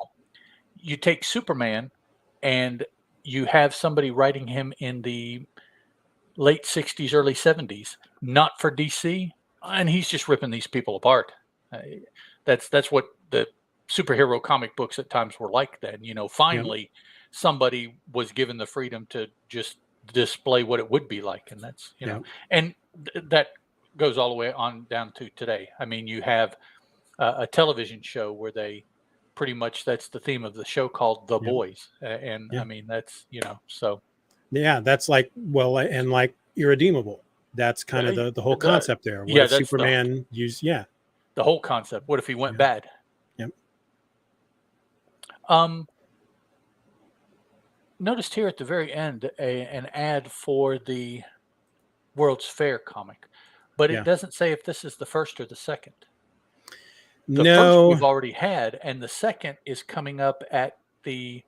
you take Superman and you have somebody writing him in the late 60s, early 70s, not for DC, and he's just ripping these people apart. That's what the superhero comic books at times were like then. Finally somebody was given the freedom to just display what it would be like, and that's and that goes all the way on down to today. I mean, you have a television show where they pretty much, that's the theme of the show, called The Boys, and I mean, that's so that's like, well, and like Irredeemable, that's kind of the whole concept there. What if Superman used the whole concept? What if he went bad? Noticed here at the very end an ad for the World's Fair comic, but it doesn't say if this is the first or the second. The first we've already had, and the second is coming up at the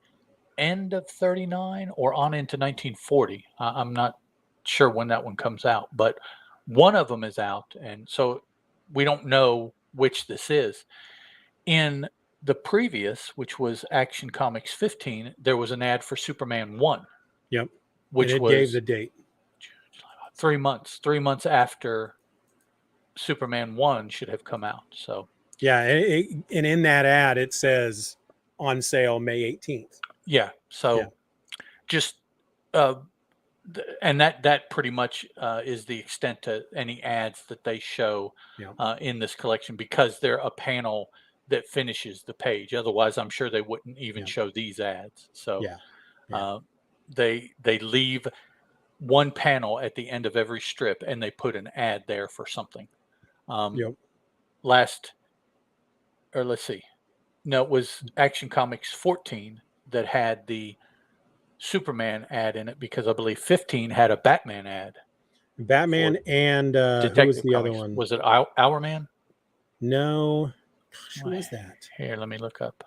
end of 39 or on into 1940. I'm not sure when that one comes out, but one of them is out, and so we don't know which this is. In the previous, which was Action Comics 15, there was an ad for Superman 1. Yep. Which and it gave the date. 3 months. 3 months after Superman 1 should have come out. So yeah, and in that ad it says on sale May 18th. Yeah. So just and that pretty much is the extent to any ads that they show in this collection, because they're a panel that finishes the page. Otherwise, I'm sure they wouldn't even show these ads. So they leave one panel at the end of every strip, and they put an ad there for something. Let's see. No, it was Action Comics 14 that had the Superman ad in it, because I believe 15 had a Batman ad. Batman and who was the other one? Was it Our Man? No. Gosh, who was that? Here, let me look up.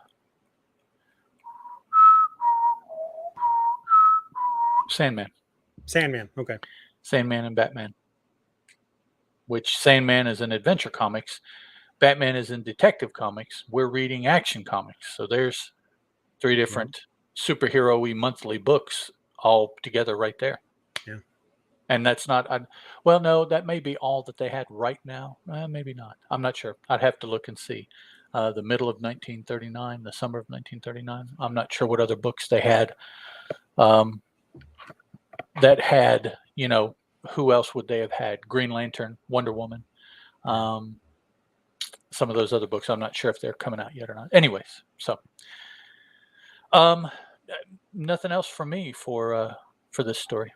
Sandman. Okay. Sandman and Batman. Which Sandman is in Adventure Comics. Batman is in Detective Comics. We're reading Action Comics. So there's 3 different superhero-y monthly books all together right there. Yeah. And that's not, well, no, that may be all that they had right now. Maybe not. I'm not sure. I'd have to look and see. The middle of 1939, the summer of 1939. I'm not sure what other books they had that had, who else would they have had? Green Lantern, Wonder Woman. Some of those other books, I'm not sure if they're coming out yet or not. Anyways, so nothing else from me for this story.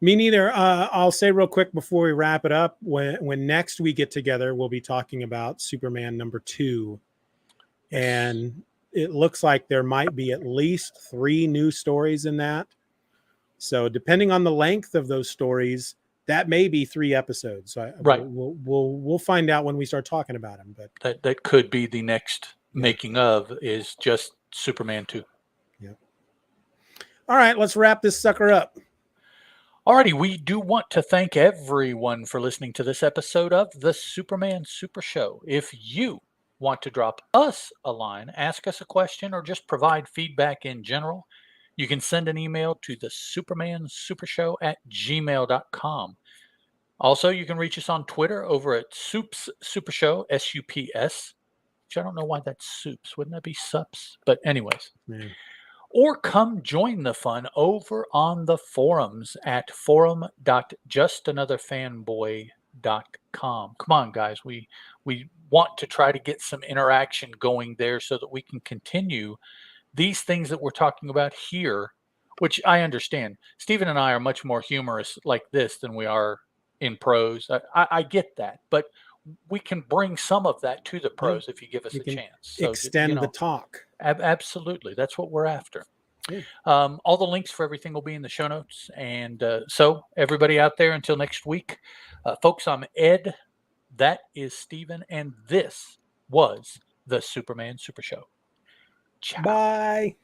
Me neither. I'll say real quick before we wrap it up, when next we get together, we'll be talking about Superman number 2. And it looks like there might be at least 3 new stories in that. So depending on the length of those stories, that may be 3 episodes. So Right. we'll find out when we start talking about them. But That could be the next Yeah. making of, is just Superman 2. Yeah. All right, let's wrap this sucker up. Alrighty, we do want to thank everyone for listening to this episode of the Superman Super Show. If you want to drop us a line, ask us a question, or just provide feedback in general, you can send an email to the supermansupershow@gmail.com. Also, you can reach us on Twitter over at Soups Super Show, SUPS, which I don't know why that's Soups. Wouldn't that be Sups? But anyways. Yeah. Or come join the fun over on the forums at forum.justanotherfanboy.com. Come on, guys. We want to try to get some interaction going there so that we can continue these things that we're talking about here, which I understand. Steven and I are much more humorous like this than we are in prose. I get that, but we can bring some of that to the prose if you give us a chance. So, extend the talk. Absolutely. That's what we're after. Yeah. All the links for everything will be in the show notes. And so everybody out there, until next week, folks, I'm Ed. That is Steven. And this was the Superman Super Show. Ciao. Bye.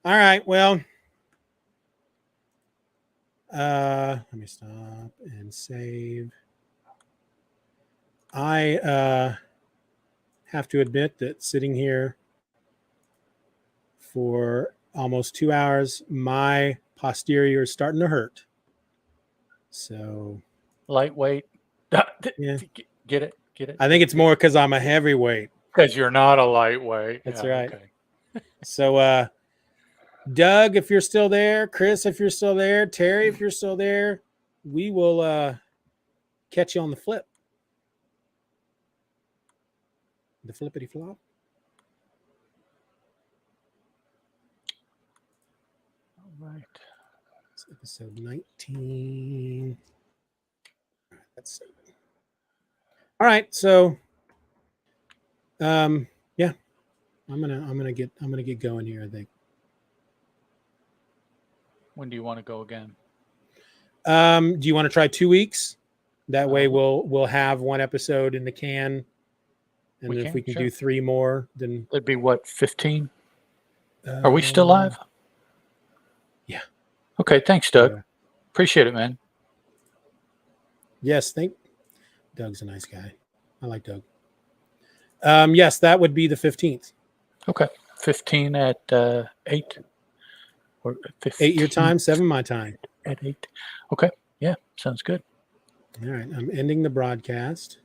All right. Well, let me stop and save. I have to admit that sitting here for almost 2 hours, my posterior is starting to hurt. So lightweight. Yeah. Get it? I think it's more because I'm a heavyweight. Because you're not a lightweight. That's right. Okay. So, Doug, if you're still there, Chris, if you're still there, Terry, if you're still there, we will catch you on the flip. The flippity flop. All right. It's episode 19. That's so good. All right, so yeah. I'm gonna get going here, I think. When do you want to go again? Do you want to try 2 weeks? That way we'll have 1 episode in the can. And then if we can do 3 more, then that'd be what, 15? Are we still live? Yeah. Okay, thanks, Doug. Yeah. Appreciate it, man. Yes, Doug's a nice guy. I like Doug. Yes, that would be the 15th. Okay. 15 at 8. Or 8 your time, 7 my time. At 8. Okay. Yeah, sounds good. All right. I'm ending the broadcast.